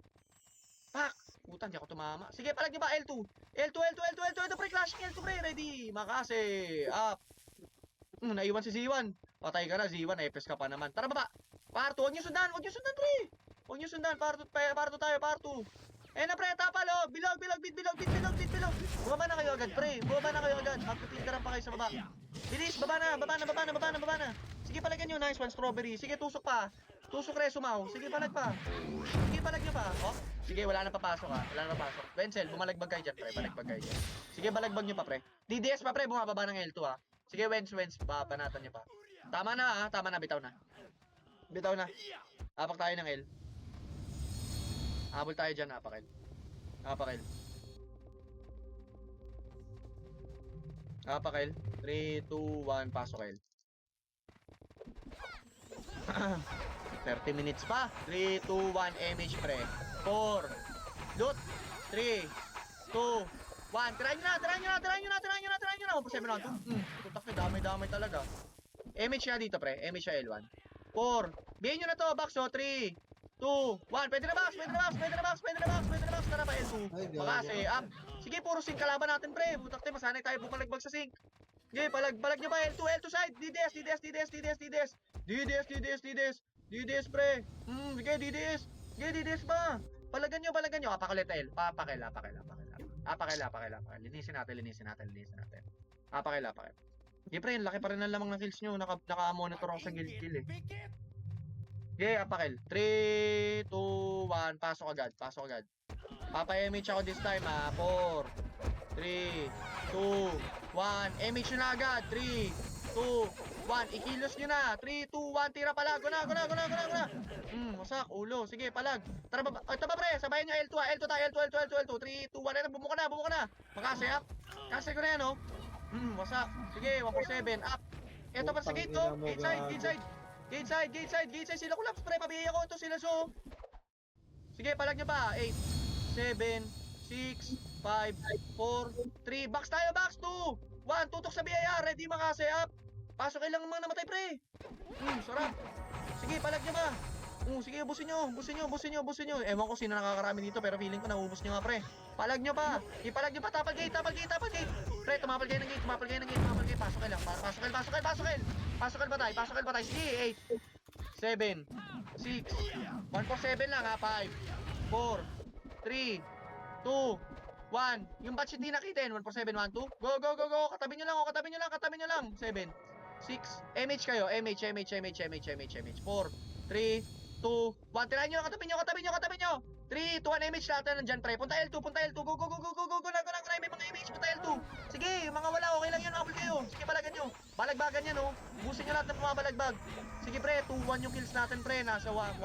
Pak. Puta. Puta, hindi ako tumama. Sige, palag nyo ba? L2. L2, pre, clashing L2, pre. Ready. Makase. Up. Naiwan si Z1. Patay ka na, Z1. Epes ka pa naman. Tara, baba. Parto, huwag nyo sundan, pre. Huwag nyo sundan. Parto tayo, parto. Eh na, pre, tapal, oh. Bilog. Bumaba na kayo agad, pre. Magpipindaran pa kayo sa baba. Bilis, baba na. Sige, palagyan nyo. Nice one, strawberry. Sige, tusok pa. Tusok resumaw. Sige, palag pa. Sige, palag nyo pa. Oh, sige, wala na papasok ha. Wenzel, bumalagbag kayo dyan, pre. Balagbag kayo dyan. Sige, balagbag nyo pa, pre. DDS pa, pre. Bumababa ng L2 ha. Sige, Wens, banatan nyo pa. Tama na ha. Bitaw na. Apak tayo ng L. Habol tayo dyan, apakil. 3, 2, 1, pasok L. 30 minutes pa. 3, 2, 1, MH pre. 4. Loot. 3, 2, 1. Tirahin nyo na. Opo, 7 round. Tutak na, damay talaga. MH nga dito pre. MH siya L1. 4. Bihin nyo na to. Box o. 3, 2, 1. Pwede na box. Tara pa L2. Makase. Up. Sige, puro sync kalaban natin pre. Butak tayo. Masanay tayo bumalagbag sa sync. Okay, palag nyo ba? L2 side. DDS pre. Sige, DDS ba? Palagan nyo. Apakil. Linisin natin. Apakil. Okay, pre, laki pa rin ng lamang ng kills nyo. Naka-monitor ako sa guild kill eh. Okay, apakil. 3, 2, 1. Pasok agad. Papa-MH ako this time ha. 4, 3, 2, 1. MH nyo na agad. 3, 2, 1. Ikilos nyo na. 3, 2, 1. Tira palag. Guna. Wasak. Ulo. Sige, palag. Tara ba? Ito ba pre? Sabayan nyo L2 ha. L2 tayo. L2. 3, 2, 1. Ito, bumuka na. Makase up. Kasi ko na yan oh. Wasak. Sige, 147. Up. Ito pa sa gate oh. Gate side. Sila collapse pre. Pabiyaya ko ito sila so. Sige, palag nyo pa. 8, 7, 6, 5, 4, 3. Box tayo, box. 2, 1. Tutok sa BIR. Ready, makase up. Pasok lang mga namatay, pre. Sarap. Sige, palag nyo ba? Sige, busin nyo. Ewan ko sino nakakarami dito, pero feeling ko naubos nyo nga, pre. Palag nyo pa. Ipalag nyo pa. Tapal gate. Pre, tumapal kayo ng gate. Pasok lang. Pasok pa tayo. Sige, 8, 7, 6, 147 lang ha. 5, 4, 3, 2, 1. Yung batch hindi nakitin. 147, 1, 2. Go. Katabi nyo lang. 7, 6. MH kayo. MH. 4, 3, 2, 1. Tirahin nyo. Katabi nyo. 3, 2, 1. MH lahat na nandyan, pre. Punta L2. Go. Na. May mga MH. Punta L2. Sige, yung mga wala. Okay lang yun. Habol kayo. Sige, balagan nyo. Balagbagan yan, oh. Busin nyo lahat ng mga balagbag. Sige, pre. 2-1 yung kills natin, pre. Nasa 1-4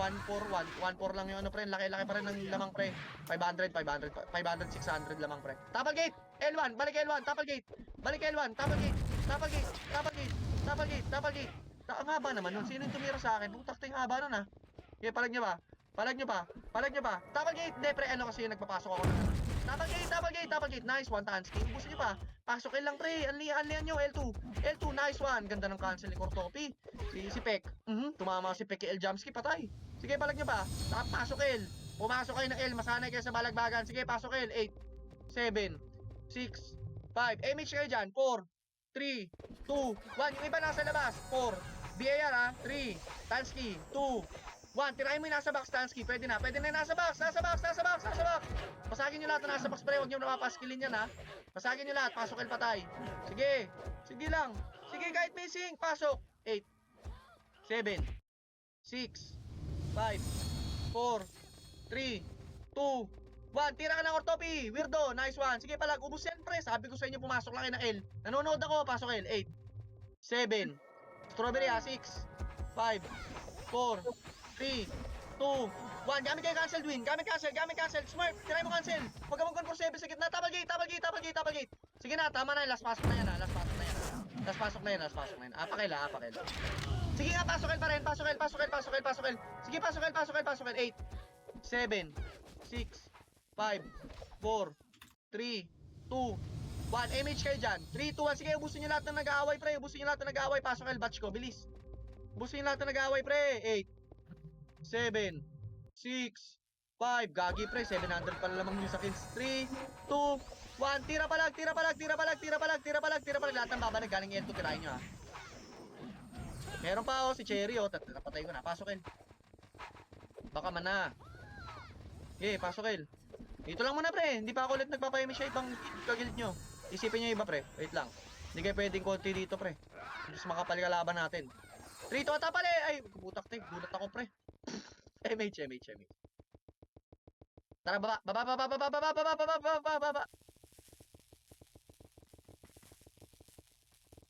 lang yung ano, pre. Laki pa rin ng lamang, pre. 500, 600 lamang, pre. Tapal gate. L1. Balik L1. Tapal gate. Ang haba naman nun. Sino yung tumira sa akin? Putak yung haba nun, ha. Okay, palag nyo pa. Tapal gate. Hindi, pre. Ano kasi yung nagpapasok ako na. Tapal gate. Nice one, Tansky. Ubusin nyo pa. Pasokin lang, pre. Anlian nyo. L2. Nice one. Ganda ng cancel ni Cortopi. Si Peck. Tumama si Peck kay L. Jamski. Patay. Sige, palag nyo pa. Pasok L. Pumasok kayo ng L. Masanay kayo sa balagbagan. Sige, pasok L. 8, 7, 6, 5. MH kayo dyan. 4, 3, 2, 1. Yung iba nasa labas. 4. BAR ha. 3. Tansky. 2, 1. Tirahin mo yung nasa box, Tansky. Pwede na yung nasa box. Pasagin nyo lahat na nasa box, pre. Huwag nyo napapaskilin yan, ha. Pasagin nyo lahat. Pasok El Patay. Sige lang. Sige, kahit missing. Pasok. 8, 7, 6, 5, 4, 3, 2, 1. Tira ka ng Ortopi. Weirdo. Nice one. Sige, palag. Ubus yan, pre. Sabi ko sa inyo, pumasok lang kayo ng L. Nanonood ako. Pasok L. 8, 7. Strawberry, ha. 6, 5, 4, 3, 2, 1. Gamit kayo cancel, Dwin. Gamit cancel. Smart. Try mo cancel. Huwag ka mong 7 sa gitna. Tapal gate. Sige na, tama na. Last pasok na yan, ha. Last pasok na yan. Apakil. Sige nga, pasok L pa rin. Pasok L. Sige, pasok L. 8, 7, 6, 5, 4, 3, 2, 1. MH kayo dyan. 3, 2, 1. Sige, ubusin nyo lahat ng nag-aaway, pre. Pasok L, batch ko. Bilis. Ubusin nyo lahat ng nag-aaway, pre. 8, 7, 6, 5, gagi pre, 700 pa lamang yung sa kills. 3, 2, 1, tira palag, tira palag, tira palag, tira palag, tira palag, tira palag, lahat ng babalik, galing L2, tirahin nyo ha. Meron pa si Cherry napatay ko na, pasok El. Baka man na. Okay, pasok El. Dito lang muna pre, hindi pa ako ulit nagpapayami siya ibang kagilit nyo. Isipin nyo iba pre, wait lang. Hindi kayo pwedeng konti dito pre. Just makapal kalaban natin. 3, 2, tapal eh! Ay, putak te, gulat ako pre. MH. Tara, baba.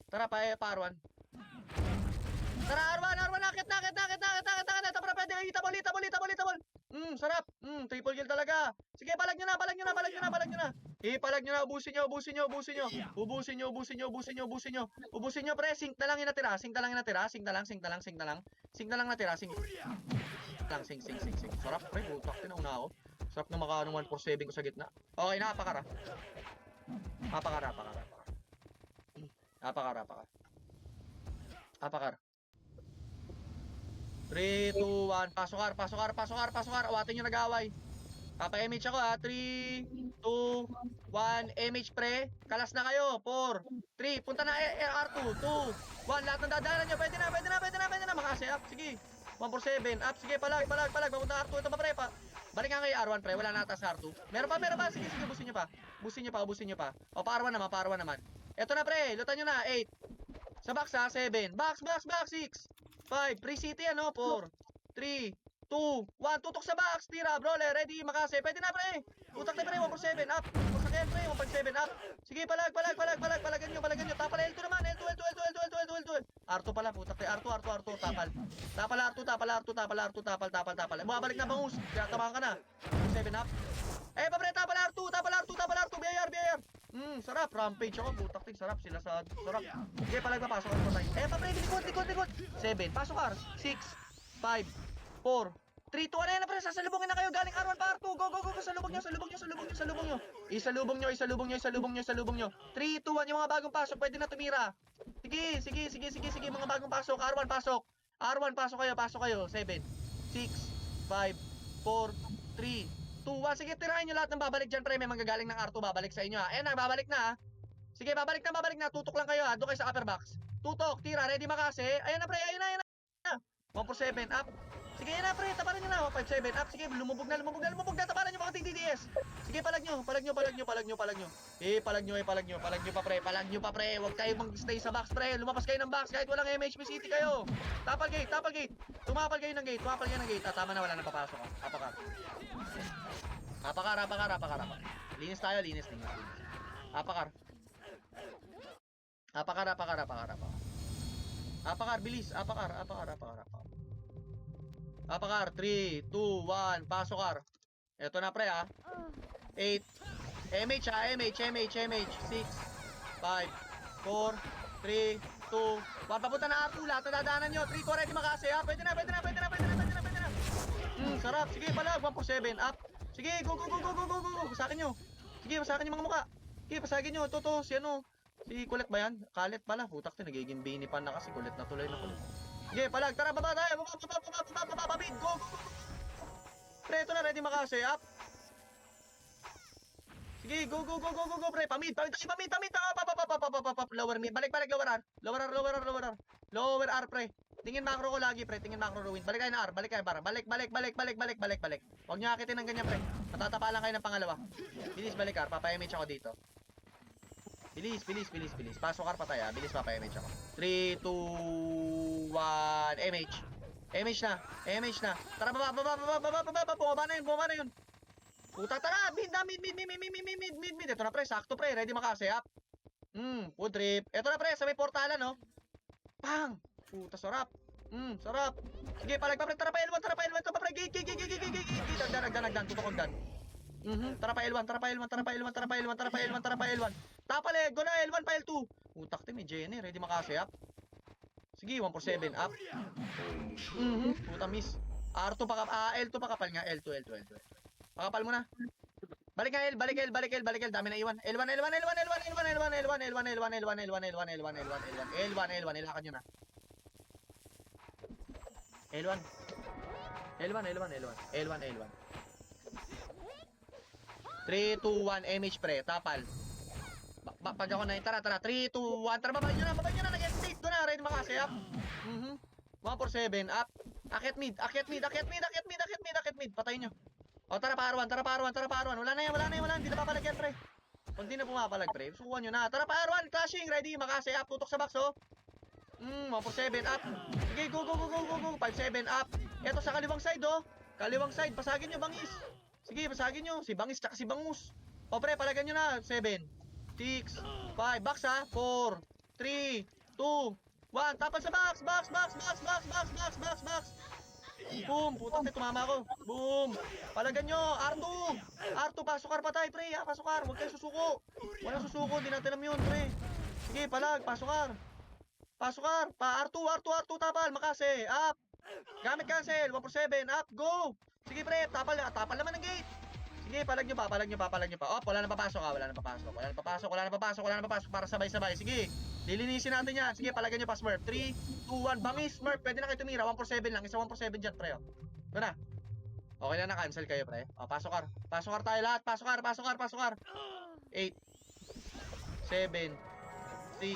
Tara, pa Arwan. Tara, Arwan, nakit. Tara, pwede, itabol. Sarap. Triple kill talaga. Sige, palag nyo na. Ipalag nyo na, ubusin nyo. Ubusin nyo, pre. Sync na lang yung natira. Sync na lang. Sarap, pre. Butak, tinauna ako. Sarap na maka 147 ko sa gitna. Okay na, apakara. Apakara. 3, 2, 1, pasokar. Awatin nyo nag-away. Papa-MH ako ha. 3, 2, 1, MH pre. Kalas na kayo. 4, 3, punta na R2. 2, 1, lahat ng dadaanan nyo. Pwede na. Makasi up. Sige. 147. Up. Sige, palag. Papunta R2. Ito pa pre. Balik nga kayo R1 pre. Wala na atas R2. Meron pa. Sige. Busin nyo pa. O, pa-R1 naman. Ito na pre. Lutan nyo na. 8. Sa box ha. 7. Box. 6. 5, pre-city 4, 3, 2, 1, tutok sa box, tira, brawler, ready, makase, pwede na pre, utak na pre, 147, up, pasakyan pre, 147, up, sige, palagan nyo, tapal L2 naman, L2, R2 pala, putak na, R2, tapal, bumabalik na bangus, tinatamaan ka na, 147, up, pre, tapal R2, BIR, sarap, rampage ako, butak ting sarap, sila sa, sarap, sige, palag pa, pasok ako tayo, pre, likod, 7, pasok R, 6, 5, 4, 3, 2, ano yan na pre, sasalubungin na kayo, galing R1 pa R2, go, salubong nyo, isalubong nyo, 3, 2, 1, yung mga bagong pasok, pwede na tumira, sige, mga bagong pasok, R1 pasok kayo, 7, 6, 5, 4, 3, 2, 1, sige, tirahin nyo lahat ng babalik dyan, pre, may manggagaling ng R2, babalik sa inyo ha, ayan na, babalik na ha, sige, babalik na, tutok lang kayo ha, doon kayo sa upper box, tutok, tira, ready makase, ayan na pre, ayan na, 147, up, sige, ayan na pre, tapalan nyo na, 157, up, sige, lumubog na, tapalan nyo mga DDS, sige, palag nyo, palag nyo pa pre, huwag kayo mag-stay sa box pre, lumapas kayo ng box, kahit walang MHP City kayo, tapal gate, tumapal kayo ng gate, tama na, wala na papasok ha, apakar, linis tayo, apakar, bilis, apakar, 3, 2, 1, pasokar, eto na pre ha, 8, MH ha, MH, 6, 5, 4, 3, 2, 1, papunta na R2, lahat na dadaanan nyo, 3, 4, ready makase ha, pwede na, sarap, sige, palag, 147, up, sige, go, pasakin nyo, sige, pasakin nyo mga muka, sige, pasakin nyo, si Kulit ba yan? Kalit pala, putak to, nagiging binipan na kasi, Kulit na tuloy. Sige, palag, tara, baba tayo, baba, bid, go, pre, ito na, ready makase, up, sige, go, pre, pamid, lower mid, balik, lower R, pre, tingin macro ko lagi, pre, ruin, balik kayo na R, balik, huwag nyo akitin ng ganyan, pre, matatapa lang kayo ng pangalawa, bilis, balik R, papa-MH ako dito, bilis, pasok R pa tayo, bilis papa-MH ako, 3, 2, 1, MH na, tara, baba, bumaba na yun, puta, tara, mid, ito na pre, sakto pre, ready makase, up, food trip, ito na pre, sa may portalan, no, pang, puta, sarap, sige, palag pa pre, tara pa L1, ito pa pre, gate, nagdan, tutok agdan, tara pa L1, tapale, go na, L1 pa L2, putak te, may Jenny, ready makase, up, sige, 147, up, puta, miss, R2 pa, L2 pa kapal nga, L2, pakapal mo na, balik nga L, dami na iwan, L1, ilakan nyo na, L1, 3, 2, 1, MH pre, tapal. Pag ako na, tara, 3, 2, 1, tara, babay nyo na, nag-estate, doon na, ready makasi, up. 147, up. Akit mid, patayin nyo. O, tara, pa-R1, wala na yan, hindi na papalag yan, pre. Kung di na pumapalag, pre, sukuhan nyo na. Tara, pa-R1, clashing, ready, makasi, up, tutok sa box, oh. 147, up. Sige, go, 57, up. Eto sa kaliwang side, oh. Kaliwang side, pasagin nyo, bangis. Sige, pasagin nyo, si bangis, tsaka si bangus. O, pre, palagan nyo na, 7, 6, 5, box ha, 4, 3, 2, 1, tapal sa box. Boom, putang te, tumama ako. Boom, palagan nyo, R2, pasukar patay, pre, ha, pasukar, huwag kayo susuko. Walang susuko, di natin alam yun, pre. Sige, palag, pasukar, pa R2, tapal, makase, up. Gamit cancel, 147, up, go. Sige, pre, tapal naman ng gate. Sige, palag nyo pa. Op, wala na papasok para sabay-sabay. Sige, lilinisin natin yan. Sige, palagan nyo pa, Smurf. 3, 2, 1, bangis, Smurf. Pwede na kayo tumira. 147 lang. Isa 147 dyan, pre. Ito na. Okay na, na-cancel kayo, pre. O, pasokar tayo lahat. Pasokar. 8, 7, 6,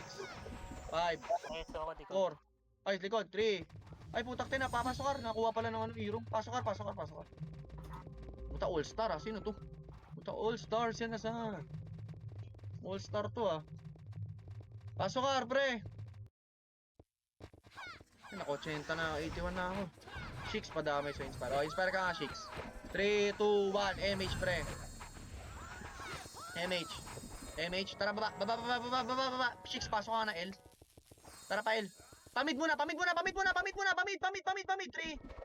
5, Resto ako, likod. 4. Ay, likod. 3. Ay, putak na. Papasokar. Nakuha pala ng irong. Pasokar. Puta, all-star ah. Sino to? Puta, all-star. Yan na sa... All-star to ah. Pasokar, pre. Ay, nako, 80 na. 81 na ako. Shix, padamay sa Inspire. O, Inspire ka nga, Shix. 3, 2, 1. MH, pre. MH. Tara, baba. Shix, pasok ka na, L. Tara pa, L. Pamid muna. 3, 2,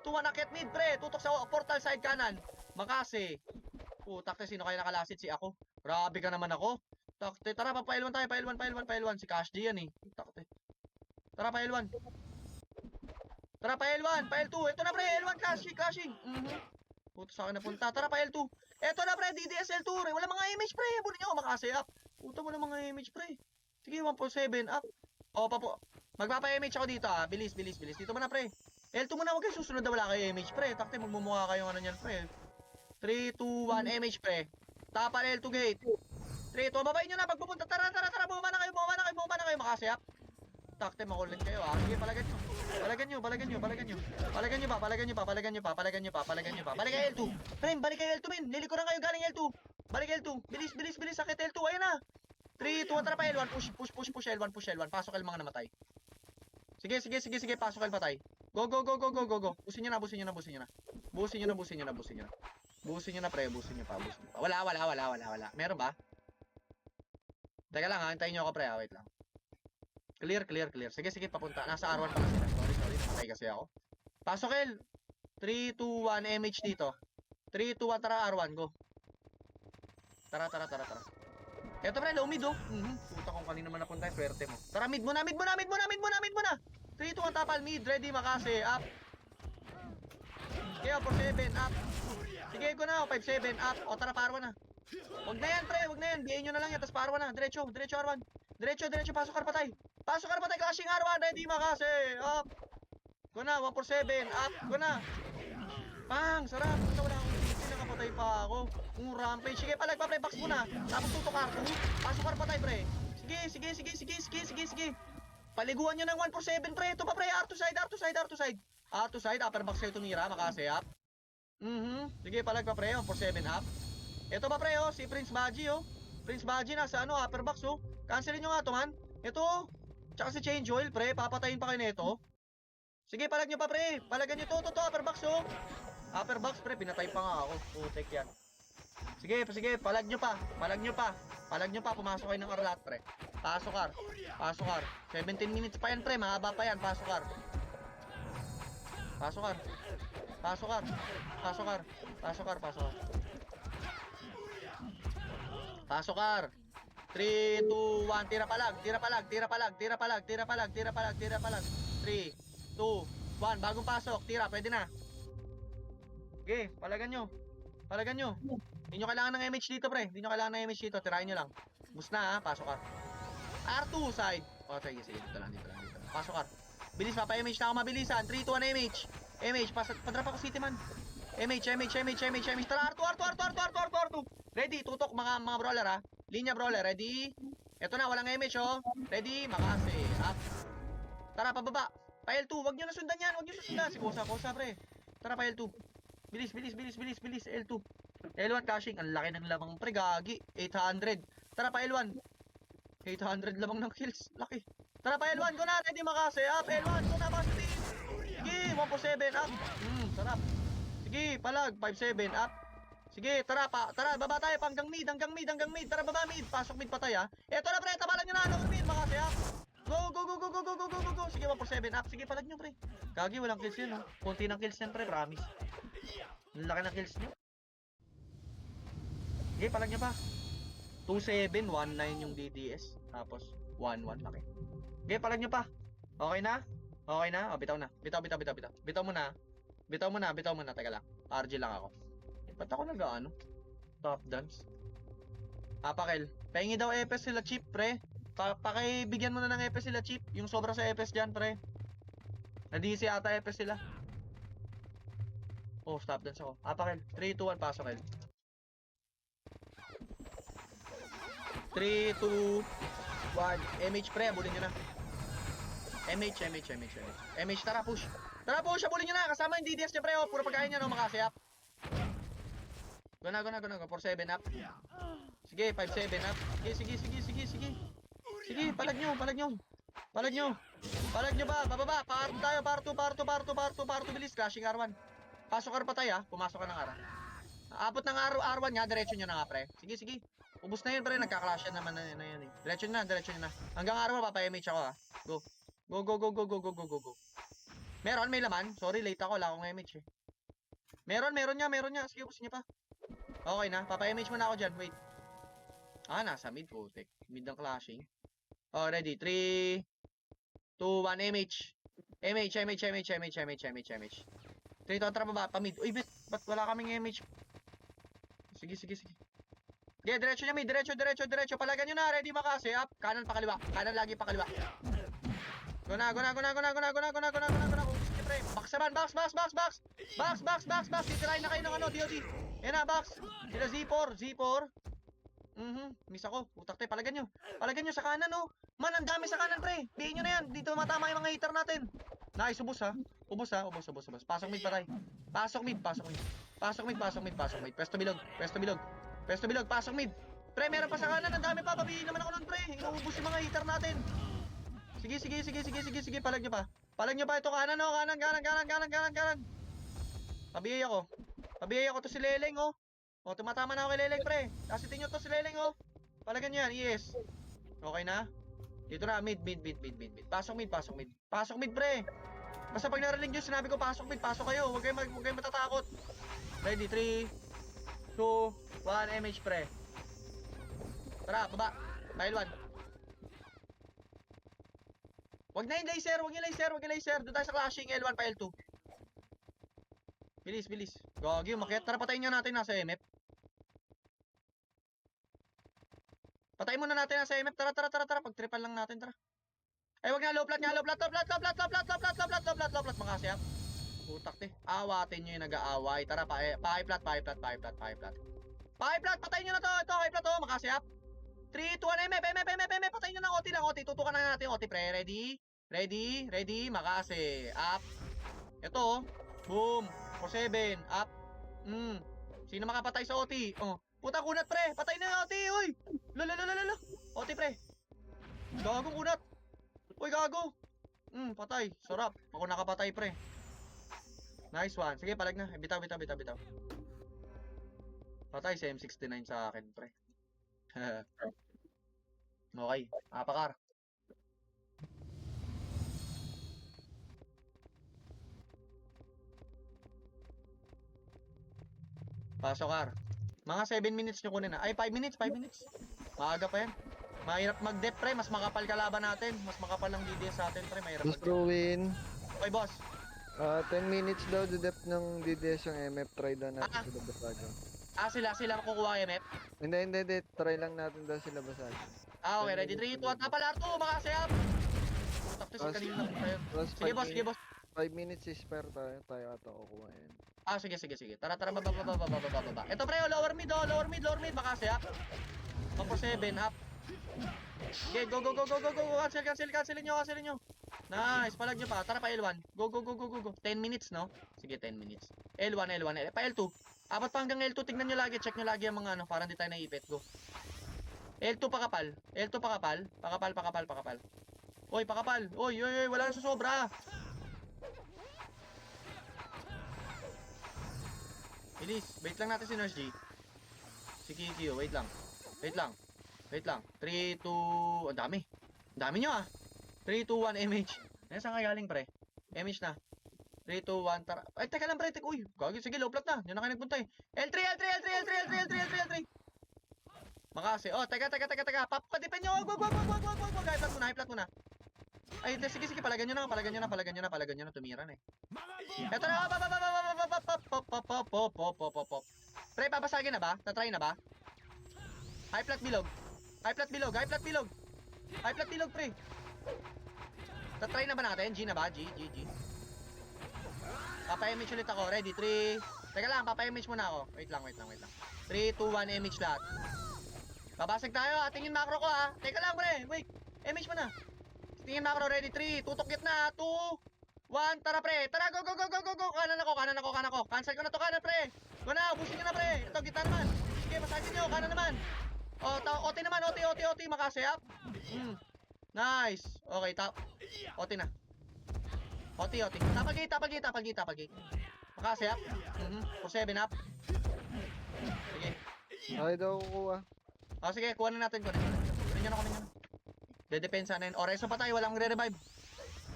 1, akit mid, pre. Tutok sa portal side kanan. Makase. Takte, sino kaya nakalasit? Si ako. Grabe ka naman ako. Takte, tara, pa-L1 tayo. Pa-L1. Si Cash G yan eh. Takte. Tara, pa-L1. Pa-L2. Ito na, pre. L1, clashing. Puto sa akin napunta. Tara, pa-L2. Ito na, pre. DDSL2. Wala mga image, pre. Bunin nyo ako makase up. Puto, wala mga image, pre. Sige, 147 up. O, papo. Magpapa-image ako dito, ah. Bilis. Dito mo na, pre. L2 muna, huwag kayo susunod na wala kayo image, pre. Takte, magmumukha kayong ano niyan, pre. 3, 2, 1, MH, pre. Tapal L2 gate. 3, 2, babayin nyo na. Pagpupunta, tara. Bumaba na kayo. Makasi up. Takte, makulit kayo, ah. Sige, palagan nyo. Palagan nyo pa. Balik kayo L2. Pre, balik kayo L2, men. Lilikuran kayo galing L2. Balik L2. Bilis. Sakit L2. Ayan na. 3, 2, 1, tara pa L1. Push L1. Pasok L mga namatay. Sige. Pasok L patay. Go. Busin nyo na. Busin nyo na, pre. Busin nyo pa. Wala. Meron ba? Teka lang, ha. Hintayin nyo ako, pre. Wait lang. Clear. Sige, papunta. Nasa R1 pala sila. Sorry. Namatay kasi ako. Pasok L. 3, 2, 1, MH dito. 3, 2, 1, tara R1. Go. Tara. Eto, pre. Low mid, oh. Puta kung kanina man napunta. Swerte mo. Tara, mid muna. 3, 2, 1, tapal. Mid. Ready, makase. Up. Sige, 4-7. Up. Sige, go na. 5-7. Up. O, tara, parwa na. Huwag na yan, pre. BA nyo na lang yan. Tapos parwa na. Diretso, R1. Diretso. Pasok patay. Clashing R1. Ready, makase. Up. Go na. 1-4-7. Up. Go na. Pang. Sarap. Puta, wala akong hindi. Nakapatay pa ako. Rampage. Sige, palag pa, pre. Box muna. Tapos tutok R2. Pasok patay, pre. Sige. Paliguan nyo ng 1-4-7, pre. Ito pa, pre. R2 side. Upper box kayo tumira. Makase. Up. Sige, palag pa, pre. 1-4-7. Up. Ito pa, pre. Oh. Si Prince Baji, oh. Prince Baji nasa upper box, oh. Cancelin nyo nga ito, man. Ito, oh. Tsaka si Change Oil, pre. Papatayin pa kayo nito. Sige, palag nyo pa, pre. Palagan nyo to. Upper box, oh. Upper box, pre. Pinatay pa nga ako. Putek yan. Sige. Palag nyo pa. Pumasok kayo ng Arlat, pre. Pasokar. 17 minutes pa yan, pre. Mahaba pa yan. Pasokar. 3, 2, 1, tira palag. 3, 2, 1, bagong pasok. Tira, pwede na. Okay, palagan nyo. Hindi nyo kailangan ng MH dito, pre. Tirahin nyo lang. Bus na, ha. Pasok ka. R2 side. O, sige. Dito lang. Pasok ka. Bilis, papa-MH na ako mabilisan. 3, 2, 1, MH. MH, padrap ako City man. MH. Tara, R2. Ready, tutok mga brawler ha. Linya brawler, ready. Ito na, walang MH oh. Ready, makase. Up. Tara, pababa. Pa L2, wag nyo na sundan yan. Wag nyo sundan. Si Kosa, pre. Tara, pa L2. Bilis, bilis, bilis, bilis, bilis. L2. L1 caching. Ang laki ng lamang pre, gagi. 800. Tara, pa L1. 800 lamang ng kills. Laki. Tara, pa L1. Go na, ready, makase. Up, L1. Go na, makase. Sige, 147. Up. Sarap. Sige, palag. 57. Up. Sige, tara pa. Tara, baba tayo pa hanggang mid, hanggang mid, hanggang mid. Tara, baba mid. Pasok mid pa tayo, ha. Eto na, pre. Tabalan nyo na. Lower mid, makase, ha. Go, go, go, go, go, go, go, go, go, go. Sige, 147 up. Sige, palag nyo, pre. Gagi, walang kills yun, no. Kunti ng kills yan, pre. Promise. Ang laki ng kills nyo. Sige, palag nyo pa. 2-7, 1-9 yung DDS. Tapos, 1-1. Laki. Sige, palag nyo pa. Okay na? Okay na? O, bitaw na. Bitaw, bitaw, bitaw, bitaw. Bitaw mo na. Bitaw mo na, bitaw mo na. Teka lang. RG lang ako. Ba't ako nag-ano? Top dance. Pakel. Pahingi daw EPS sila cheap, pre. Pakibigyan mo na ng EPS sila cheap. Yung sobra sa EPS dyan, pre. Na-DC ata EPS sila. Oh, stop dance ako. Pakel. 3, 2, 1, pasok, El. 3, 2, 1. MH, pre. Abulin nyo na. MH, MH, MH, MH. MH, tara, push. Tara, push. Abulin nyo na. Kasama yung DDS nyo, pre. Oh, puro pagkain nyo, no? Makasayap. Go na, go na, go na. 4-7 up. Sige, 5-7 up. Sige, sige, sige, sige, sige. Sige, palag nyo, palag nyo. Palag nyo. Palag nyo ba? Bababa. Par tayo, par 2, bilis. Crashing R1. Pasok ka pa tayo, ha. Pumasok ka ng R. Abot ng R1 nga, diretso nyo na nga, pre. Sige, sige. Ubus na yun, pre. Nagka-clash yan naman na yan, eh. Diretso nyo na, diretso nyo na. Hanggang R1, papay-MH ako, ha. Go. Go, go, go, go, go, go, go, go, go. Meron, may laman. Sorry, late ako. Wala akong MH, eh. Meron niya. Sige, ubus niya pa. Okay na, papa-MH muna ako dyan, wait. Nasa mid, putik. Mid ng clashing. Oh, ready, 3, 2, 1, MH. MH. 3, 2, tara baba, pa mid. Uy, ba't wala kaming MH? Sige. Okay, diretso niya mid, diretso. Palagan nyo na, ready makase, up. Kanan pa kaliwa, kanan lagi pa kaliwa. Go na. Ubus niya, pre. Box naman, box. Titirahin na kayo ng DOD. Yan na, box. Sila Z4. Miss ako. Utak tayo. Palagan nyo sa kanan, oh. Man, ang dami sa kanan, pre. Bihin nyo na yan. Dito matama yung mga hater natin. Nice, ubos, ha. Ubos. Pasok mid pa tayo. Pasok mid. Pwesto bilog. Pasok mid. Pre, meron pa sa kanan. Ang dami pa. Pabihin naman ako nun, pre. Inuubos yung mga hater natin. Sige. Palag nyo pa. Ito kanan, oh. Kanan. Pabiyay ako to si Leleng, oh. Oh, tumatama na ako kay Leleng, pre. Asitin nyo to si Leleng, oh. Palagan nyo yan, yes. Okay na? Dito na, mid. Pasok mid, pre. Basta pag narinig nyo, sinabi ko pasok mid, pasok kayo. Huwag kayo matatakot. Ready, 3, 2, 1, MH, pre. Tara, baba. File 1. Huwag na yung laser. Doon tayo sa clashing, L1 pa L2. Bilis. Gagi, umakyat. Tara, patayin nyo natin nasa MF. Patayin muna natin nasa MF. Tara. Pagtripan lang natin, tara. Ay, wag na, low plat. Makasayap. Utak, te. Awatin nyo yung nag-aaway. Tara, pa-high plat. Patayin nyo na to. Ito, high plat, oh. Makasayap. 3, 2, 1, MF. Patayin nyo ng OT lang. Tutukan na natin OT, pre. Ready. Makase. Up. Ito, oh. Boom. 4-7. Up. Sino makapatay sa OT? Oh. Puta, kunat, pre. Patay na yung OT, uy. Lala. OT, pre. Gagong kunat. Uy, gago. Patay. Sarap. Ako nakapatay, pre. Nice one. Sige, palag na. Bitaw. Patay si M69 sa akin, pre. Okay. Apakar. Pasok, Ar. Mga 7 minutes nyo kunin na. Ay, 5 minutes. Maaga pa yan. Mahirap mag-dep, pre. Mas makapal kalaban natin. Mas makapal ang DDS sa atin, pre. Mahirap Boss mag-dep. Ruin, Okay, boss. 10 minutes daw the depth ng DDS yung MF. Try daw natin sila basagin. Sila kukuha MF. Hindi. Try lang natin daw sila basagin. Okay. Ready, 3, 2, 1. Napala, Arto. Makasayap. Putak to, kanina na po tayo. Sige, boss. 5 minutes is spare tayo ata kukuha yan. Sige. Tara, baba. Ito, pre, lower mid. lower mid, makase up. 1 for 7, up. Okay, go. Cancelin nyo. Nice, palag nyo pa. Tara pa L1. Go. 10 minutes, no? Sige, 10 minutes. L1. Pa L2. Apat pa hanggang L2, tignan nyo lagi. Check nyo lagi ang mga ano, para hindi tayo naipit. Go. L2 pakapal. Pakapal. Oy, pakapal. Oy, wala na sa sobra. Bilis, wait lang natin si Nurse G. Si Kikyo, wait lang. 3, 2, ang dami. Ang dami nyo ah. 3, 2, 1, MH. Ayan, saan ka galing pre? MH na. 3, 2, 1, tara. Ay, teka lang pre, uy. Gagi, sige, low flat na. Yan na kayo nagpunta eh. L3. Makasi. Oh, teka. Papadipin nyo. Wag. High flat muna. Ay, sige, palagan nyo na. Tumira na eh. Eto na. Pop. Pre, papasagin na ba? Tatry na ba? High flat bilog, pre. Tatry na ba natin? G na ba? G. Papa-image ulit ako. Ready? 3. Teka lang, papa-image muna ako. Wait lang. 3, 2, 1, image lahat. Babasag tayo. Tingin macro ko ha. Teka lang pre. Wait. Image muna. Tingin macro. Ready? 3. Tutok gitna. 2, 1. Tara pre. Tara. Go. Kanan ako. Cancel ko na to kanan pre. Go na. Ubusin nyo na pre. Ito gitna naman. Sige, masagin nyo. Kanan naman. O, OT naman. OT. Makasi up. Nice. Okay, OT na. OT. Tapal gate. Makasi up. For 7 up. Sige. Ay daw kukuha. Sige, kuha na natin. Kunin nyo na. Dedepensa na yun. O, reso pa tayo. Walang re-revive.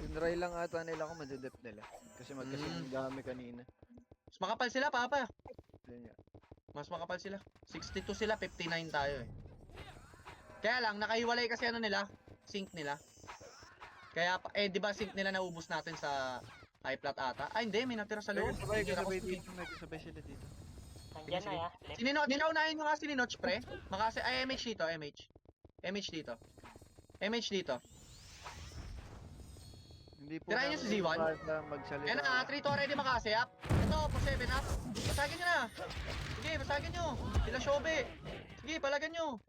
Tinry lang ata nila kung madedep nila. Kasi magkasing dami kanina. Mas makapal sila, papa. Yun nga. Mas makapal sila. 62 sila, 59 tayo eh. Kaya lang, nakahiwalay kasi ano nila. Sync nila. Kaya, di ba sync nila naubos natin sa high plat ata? Ay, hindi. May natira sa loob. Kasabay dito. Nagsabay sila dito. Nandiyan na ya. Left. Sininoch, unahin nyo nga sininoch, pre. Makasi, ay, MH dito. MH dito. Hindi po Tirahin niyo si Z1. Magsalita. Yan na, 3 to already makasi up. Ito, for 7 up. Basagin nyo na. Sige, basagin nyo. Sila Shobe. Sige, palagan nyo.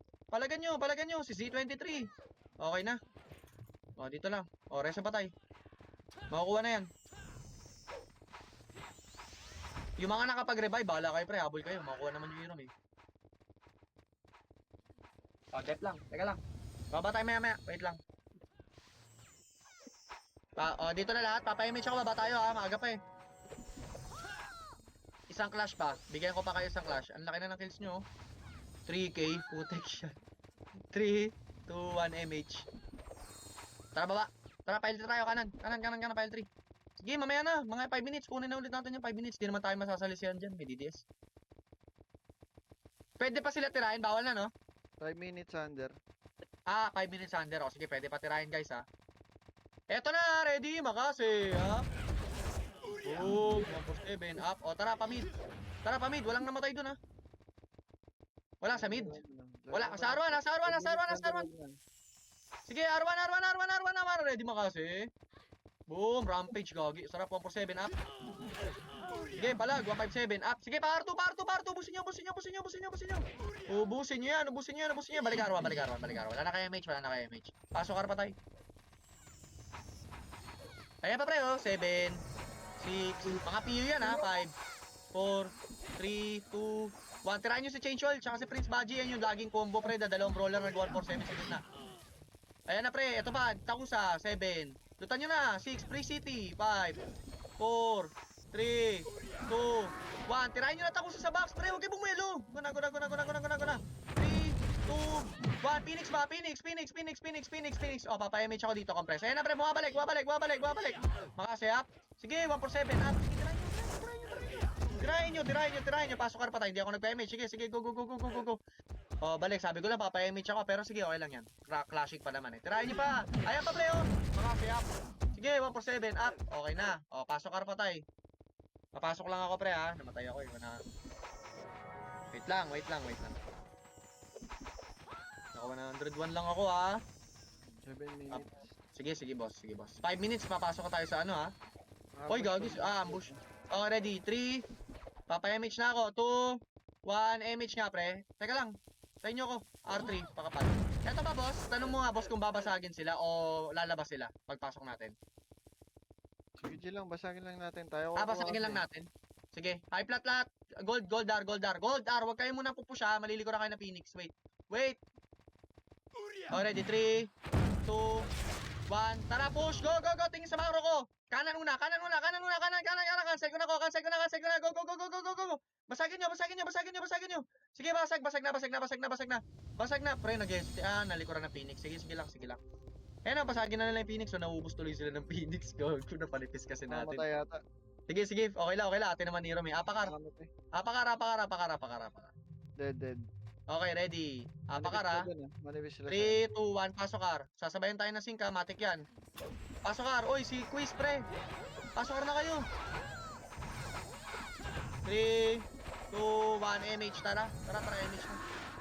Si Z23. Okay na. O, dito lang. O, resa patay. Makukuha na yan. Yung mga nakapag-revive, bahala kayo pre. Habol kayo. Makukuha naman yung hero eh. O, dep lang. Teka lang. Baba tayo maya. Wait lang. Dito na lahat. Papa-image ako. Baba tayo ha. Maaga pa eh. Isang clash pa. Bigyan ko pa kayo isang clash. Ang laki na ng kills nyo. 3k. Putek siya. 3, 2, 1 MH. Tara baba. Tara, pile 3 tayo. Kanan, pile 3. Sige, mamaya na. Mga 5 minutes. Kunin na ulit natin yung 5 minutes. Di naman tayo masasalisihan dyan. May DDS. Pwede pa sila tirahin. Bawal na, no? 5 minutes under. 5 minutes under. O, sige, pwede pa tirahin, guys, ha? Eto na. Ready. Makasi, ha? Boom. 1 for 7. Up. O, tara, pa-mid. Walang namatay dun, ha? Wala sa mid. Wala. Sa R1. Sige, R1. Ready, Makasi. Boom, rampage gagi. Sarap 1 for 7 up. Sige, palag 157 up. Sige, pa R2. Busin nyo. Ubusin nyo yan. Balik arwa. Wala na kayo MH. Pasok ka pa tayo. Ayan pa pre, 7, 6. Mga PU yan ha. 5, 4, 3, 2, 1. Tirahin nyo si Change Oil. Tsaka si Prince Baji. Yan yung laging combo pre. Dalawang brawler nag 147 sa gitna. Ayan na pre. Ito pa. Takusa. 7. Lutan nyo na. 6. Free City. 5, 4, 3, 2, 1. Tirahin nyo na Takusa sa box. Pre, huwag kayo bumuelo. Guna. 3, 2, 1. Phoenix ba? Phoenix. O, papayamage ako dito. Compress. Ayan na pre. Bumabalik. Makasayap. Sige, 1 for 7. Up. Tirahin nyo. Pasok ka pa tayo. Hindi ako nagpa-image. Sige. Go. O, balik. Sabi ko lang, papayamage ako. Pero sige, okay lang yan. Classic pa naman eh. Tirahin nyo pa. Ayan pa pre, oh. Makasayap. Sige, 1 for 7. Up. Okay na. O, pasok ka pa tayo. Papasok lang ako pre ha. Namatay ako eh. Wait lang. Naka 101 lang ako ha. 7 minutes. Sige boss. 5 minutes papasok ka tayo sa ano ha. Oy gagis. Ambush. Oh ready. 3. Papayamage na ako. 1 MH nga, pre. Teka lang. Sa inyo ko. R3, pakapal. Eto ba, boss? Tanong mo nga, boss, kung babasagin sila o lalabas sila pagpasok natin. Sige, G lang, basagin lang natin tayo. Basagin lang natin. Sige. High plat lat. Gold R. Huwag kayo muna pupusha. Maliligo na kayo na Phoenix. Wait. Oh, ready? 3, 2, 1. Tara, push. Go. Tingin sa macro ko. Kanan una. Kanan. Cancel ko na. Go. Basagin nyo. Sige, basag na. Basag na. Pre, nalikuran ng Phoenix. Sige lang. Ayan na, basagin na nila yung Phoenix. So, nauubos tuloy sila ng Phoenix. Go, napanipis kasi natin. Mamatay yata. Sige. Okay lang. Ate naman Nero, may apakar. Apakar. Dead. Okay, ready. Apakar, ha. Manipis sila. 3, 2, 1, pasok R. Sasabayan tayo ng sync, ha. Matik yan. Pasok R. Oy, si Quiz, pre. Pasok R na kayo. 3, 2, 1, MH. Tara, MH na.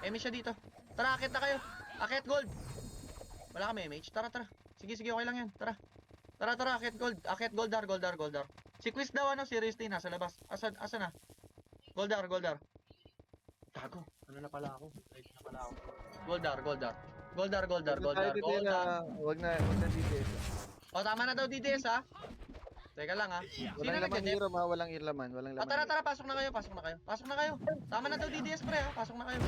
MH siya dito. Tara, akit na kayo. Akit gold. Wala kami MH. Tara. Sige, okay lang yan. Tara, akit gold. Akit gold R. Si Quiz daw, seriously, nasa labas. Asa na? Gold R. Tago. Ano na pala ako? Gold R. Wag na DDS. O, tama na daw DDS, ha? Teka lang, ha? Sino Walang laman nag-DDS? hero, walang laman. Tara, pasok na kayo. Tama na daw DDS, pre, ha? Pasok na kayo.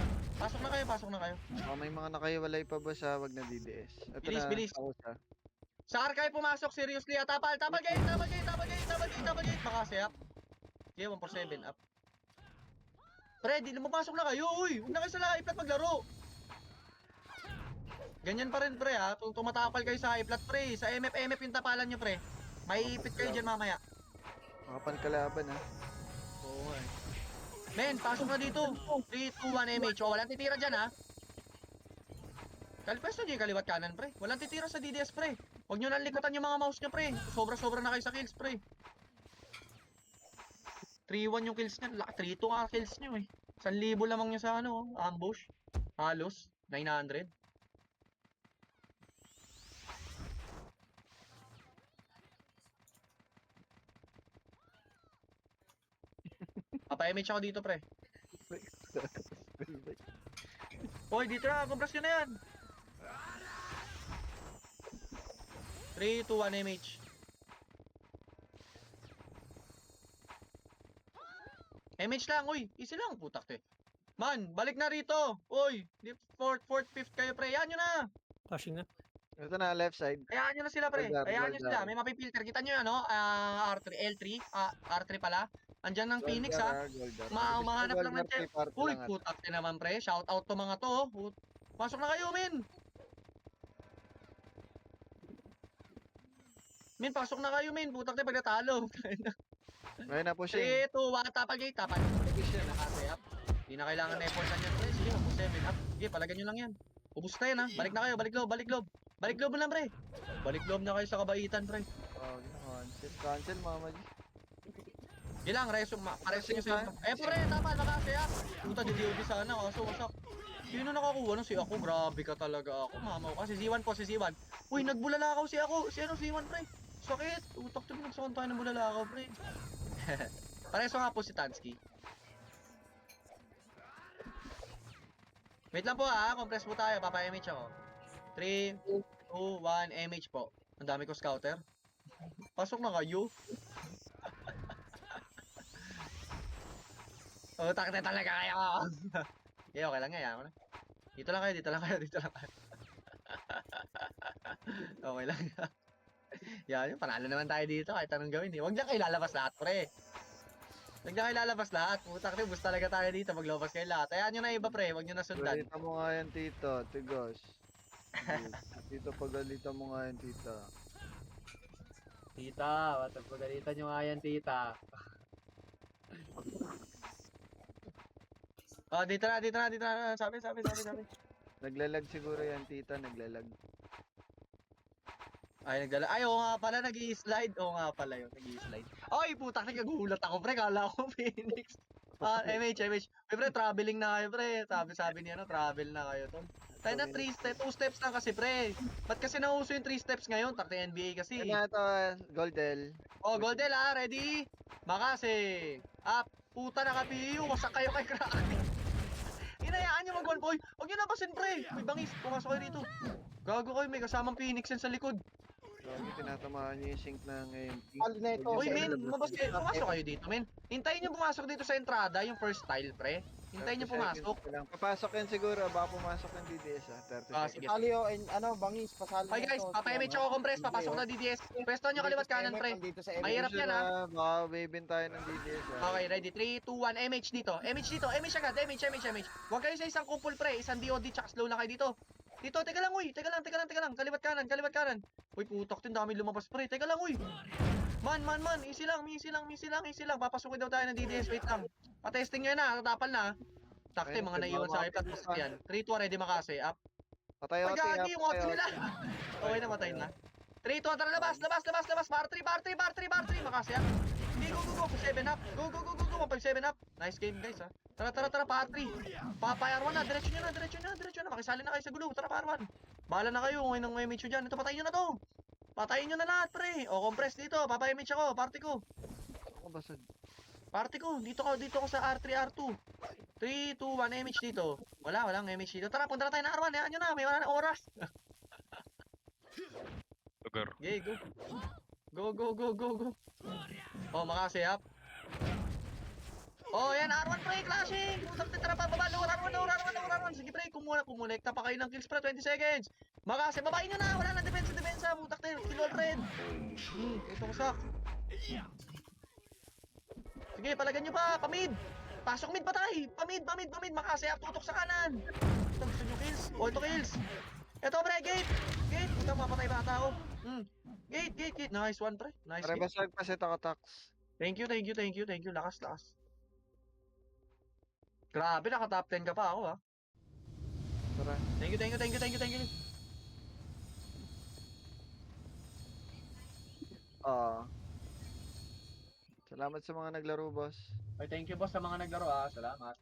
Oh, may mga nakahiwalay pa ba sa wag na DDS? Ito Bilis. Tapos, ha. Sa archive pumasok, seriously, ha? Tapal gate. Makasayap. Okay, 147 up. Pre, di lumapasok na kayo, uy! Huwag na kayo sa live plat maglaro. Ganyan pa rin, pre, ha? Tumatapal kayo sa high plat, pre. Sa MF yung tapalan nyo, pre. Maiipit kayo dyan mamaya. Makapankalaban, ha. Oo nga, eh. Men, pasok na dito. 3, 2, 1 MH. O, walang titira dyan, ha? Pwesto nyo yung kaliwat kanan, pre. Walang titira sa DDS, pre. Huwag nyo nang likutan yung mga mouse nyo, pre. Sobra-sobra na kayo sa kills, pre. 3-1 yung kills nyo. 3-2 nga kills nyo, eh. 1,000 lamang nyo sa ambush. Halos. 900. Papa-MH ako dito, pre. Hoy, dito na. Compress nyo na yan. 3, 2, 1 MH. MH lang, uy. Easy lang, putak to eh. Man, balik na rito. Uy, 4th, 5th kayo, pre. Hayaan nyo na. Flashing na. Ito na, left side. Hayaan nyo na sila, pre. Goldar, Hayaan nyo Goldar. sila. May mapipilter. Kita nyo yan, R3, L3. R3 pala. Andyan ng Phoenix, ha. Umahanap lang ng chef. Uy, putak din naman, pre. Shout out to mga to. Pasok na kayo, men. Men, pasok na kayo, men. Putak din pag natalo. Ngayon na pushing. 3, 2, 1, tapal gate. Nakasayap. Hindi na kailangan na effortan yan, pre. Sige, 7 up. Sige, palagan nyo lang yan. Ubus na yan, ha. Balik na kayo, balik lob. Balik lob na lang, pre. Balik lob na kayo sa kabaitan, pre. Oh, cancel, mama G. Yun lang, pares nyo sa pre, tapal, nakasayap. Puta, DDOB sana, kaso wasak. Sino nakakuha nun? Si ako, grabe ka talaga ako. Mamaw ka, si Z1 po, si Z1. Uy, nagbulalakaw si ako. Si Z1, pre. Sakit. Utak to, binagsakan tayo ng bulalakaw, pre. Pareso nga po si Tansky. Wait lang po, ha. Compress po tayo. Papa-MH ako. 3, 2, 1, MH po. Ang dami ko scouter. Pasok na kayo. Utak na talaga kayo. Okay lang nga, yan. Dito lang kayo. Okay lang. Yan, panalo naman tayo dito kahit anong gawin. Huwag niya kayo lalabas lahat, pre. Putak rin, bus talaga tayo dito. Maglabas kayo lahat. Ayan nyo na iba, pre. Huwag nyo na sundan. Pagalitan mo nga yan, tito. Tigos. Tito, pagalitan mo nga yan, tita. Tita, pagalitan nyo nga yan, tita. Oh, dito na. Sabi. Naglalag siguro yan, tita. Naglalag. Ay, oo nga pala, nag-i-slide. Oo nga pala yun, nag-i-slide. Ay, putak, nagagulat ako, pre. Kala ko, Phoenix. MH. Ay, pre, traveling na kayo, pre. Sabi niya, travel na kayo, tol. Tayo na 2 steps lang kasi, pre. Ba't kasi nauso yung 3 steps ngayon? Takte NBA kasi. Ano ito, Goldel. Oh, Goldel, ready? Makase. Up. Puta, naka-PU. Wasak kayo kay Kraken. lampasin pre. May bangis, pumasok kayo rito. Gago kayo, may kasamang Phoenix yan sa likod. Lagi tinatamaan niyo yung sync ng AMP. Pali na ito. Uy, men, mabas kayo, pumasok kayo dito, men. Hintayin nyo pumasok dito sa entrada, yung first tile, pre. Hintayin nyo 30 pumasok. seconds pa lang. Papasok yan siguro, baka pumasok yung DDS 30 seconds. Sige. Pasali o, bangis, pasali Okay guys, papa-image ako compress, papasok na DDS. Pwesto nyo kaliwat kanan, pre. Mahirap yan, ha. Baka waving tayo ng DDS Okay, ready? 3, 2, 1, MH dito. MH dito, MH agad, MH. Huwag kayo sa isang kumpul, pre. Isang DOD, tsaka slow lang kayo dito. Dito, teka lang, uy. Teka lang. Kaliwat kanan. Uy, putak din, dami lumabas, pre. Teka lang, uy. Man. Easy lang. Papasukin daw tayo ng DDS, wait lang. Pa-testing nyo na, tatapal na. Takte, mga naiwan sa iPad. Yan. 3, 2, ready makase. Up. Patay OT, Pagkagi yung auto nila. Okay na, matay na. 3, 2, tara, labas. Bar 3. Makase, up. Hindi, go. 7 up. Go. 157 up. Nice game, guys, ha. Tara, par 3. Pa-R1 na, diretso nyo na. Makisali na kayo sa gulo. Tara, par 1. Bahala na kayo kung anong image nyo dyan. Ito, patayin nyo na to. Patayin nyo na lahat, pre. O, compress dito. Papa-image ako. Party ko. Ako basag. Dito ko sa R3, R2. 3, 2, 1, image dito. Walang image dito. Tara, punta na tayo na R1. Hayaan nyo na, may wala na oras. Lugar. Okay, go. Oh, makasi, up. Oh, yan, R1 pre, clashing. Putak na, tara, bababa. Lower R1. Sige, pre, kumulekta pa kayo ng kills, pre. 20 seconds. Makasi, babain nyo na. Wala na depensa. Putak na, kill all red. Ito ko sak. Sige, palagan nyo pa. Pamid. Pasok mid pa tayo. Pamid. Makasi, up. Tutok sa kanan. Ito, gusto nyo kills. Oh, ito kills. Ito, pre, gate. Ito, mapatay ba tao? Gate. Nice one, pre. Nice Para game. basag pa set ako tax. Thank you. Lakas. Grabe, naka-top 10 ka pa ako, ha. Tara. Thank you. Salamat sa mga naglaro, boss. Ay, thank you, boss, sa mga naglaro, ha. Salamat.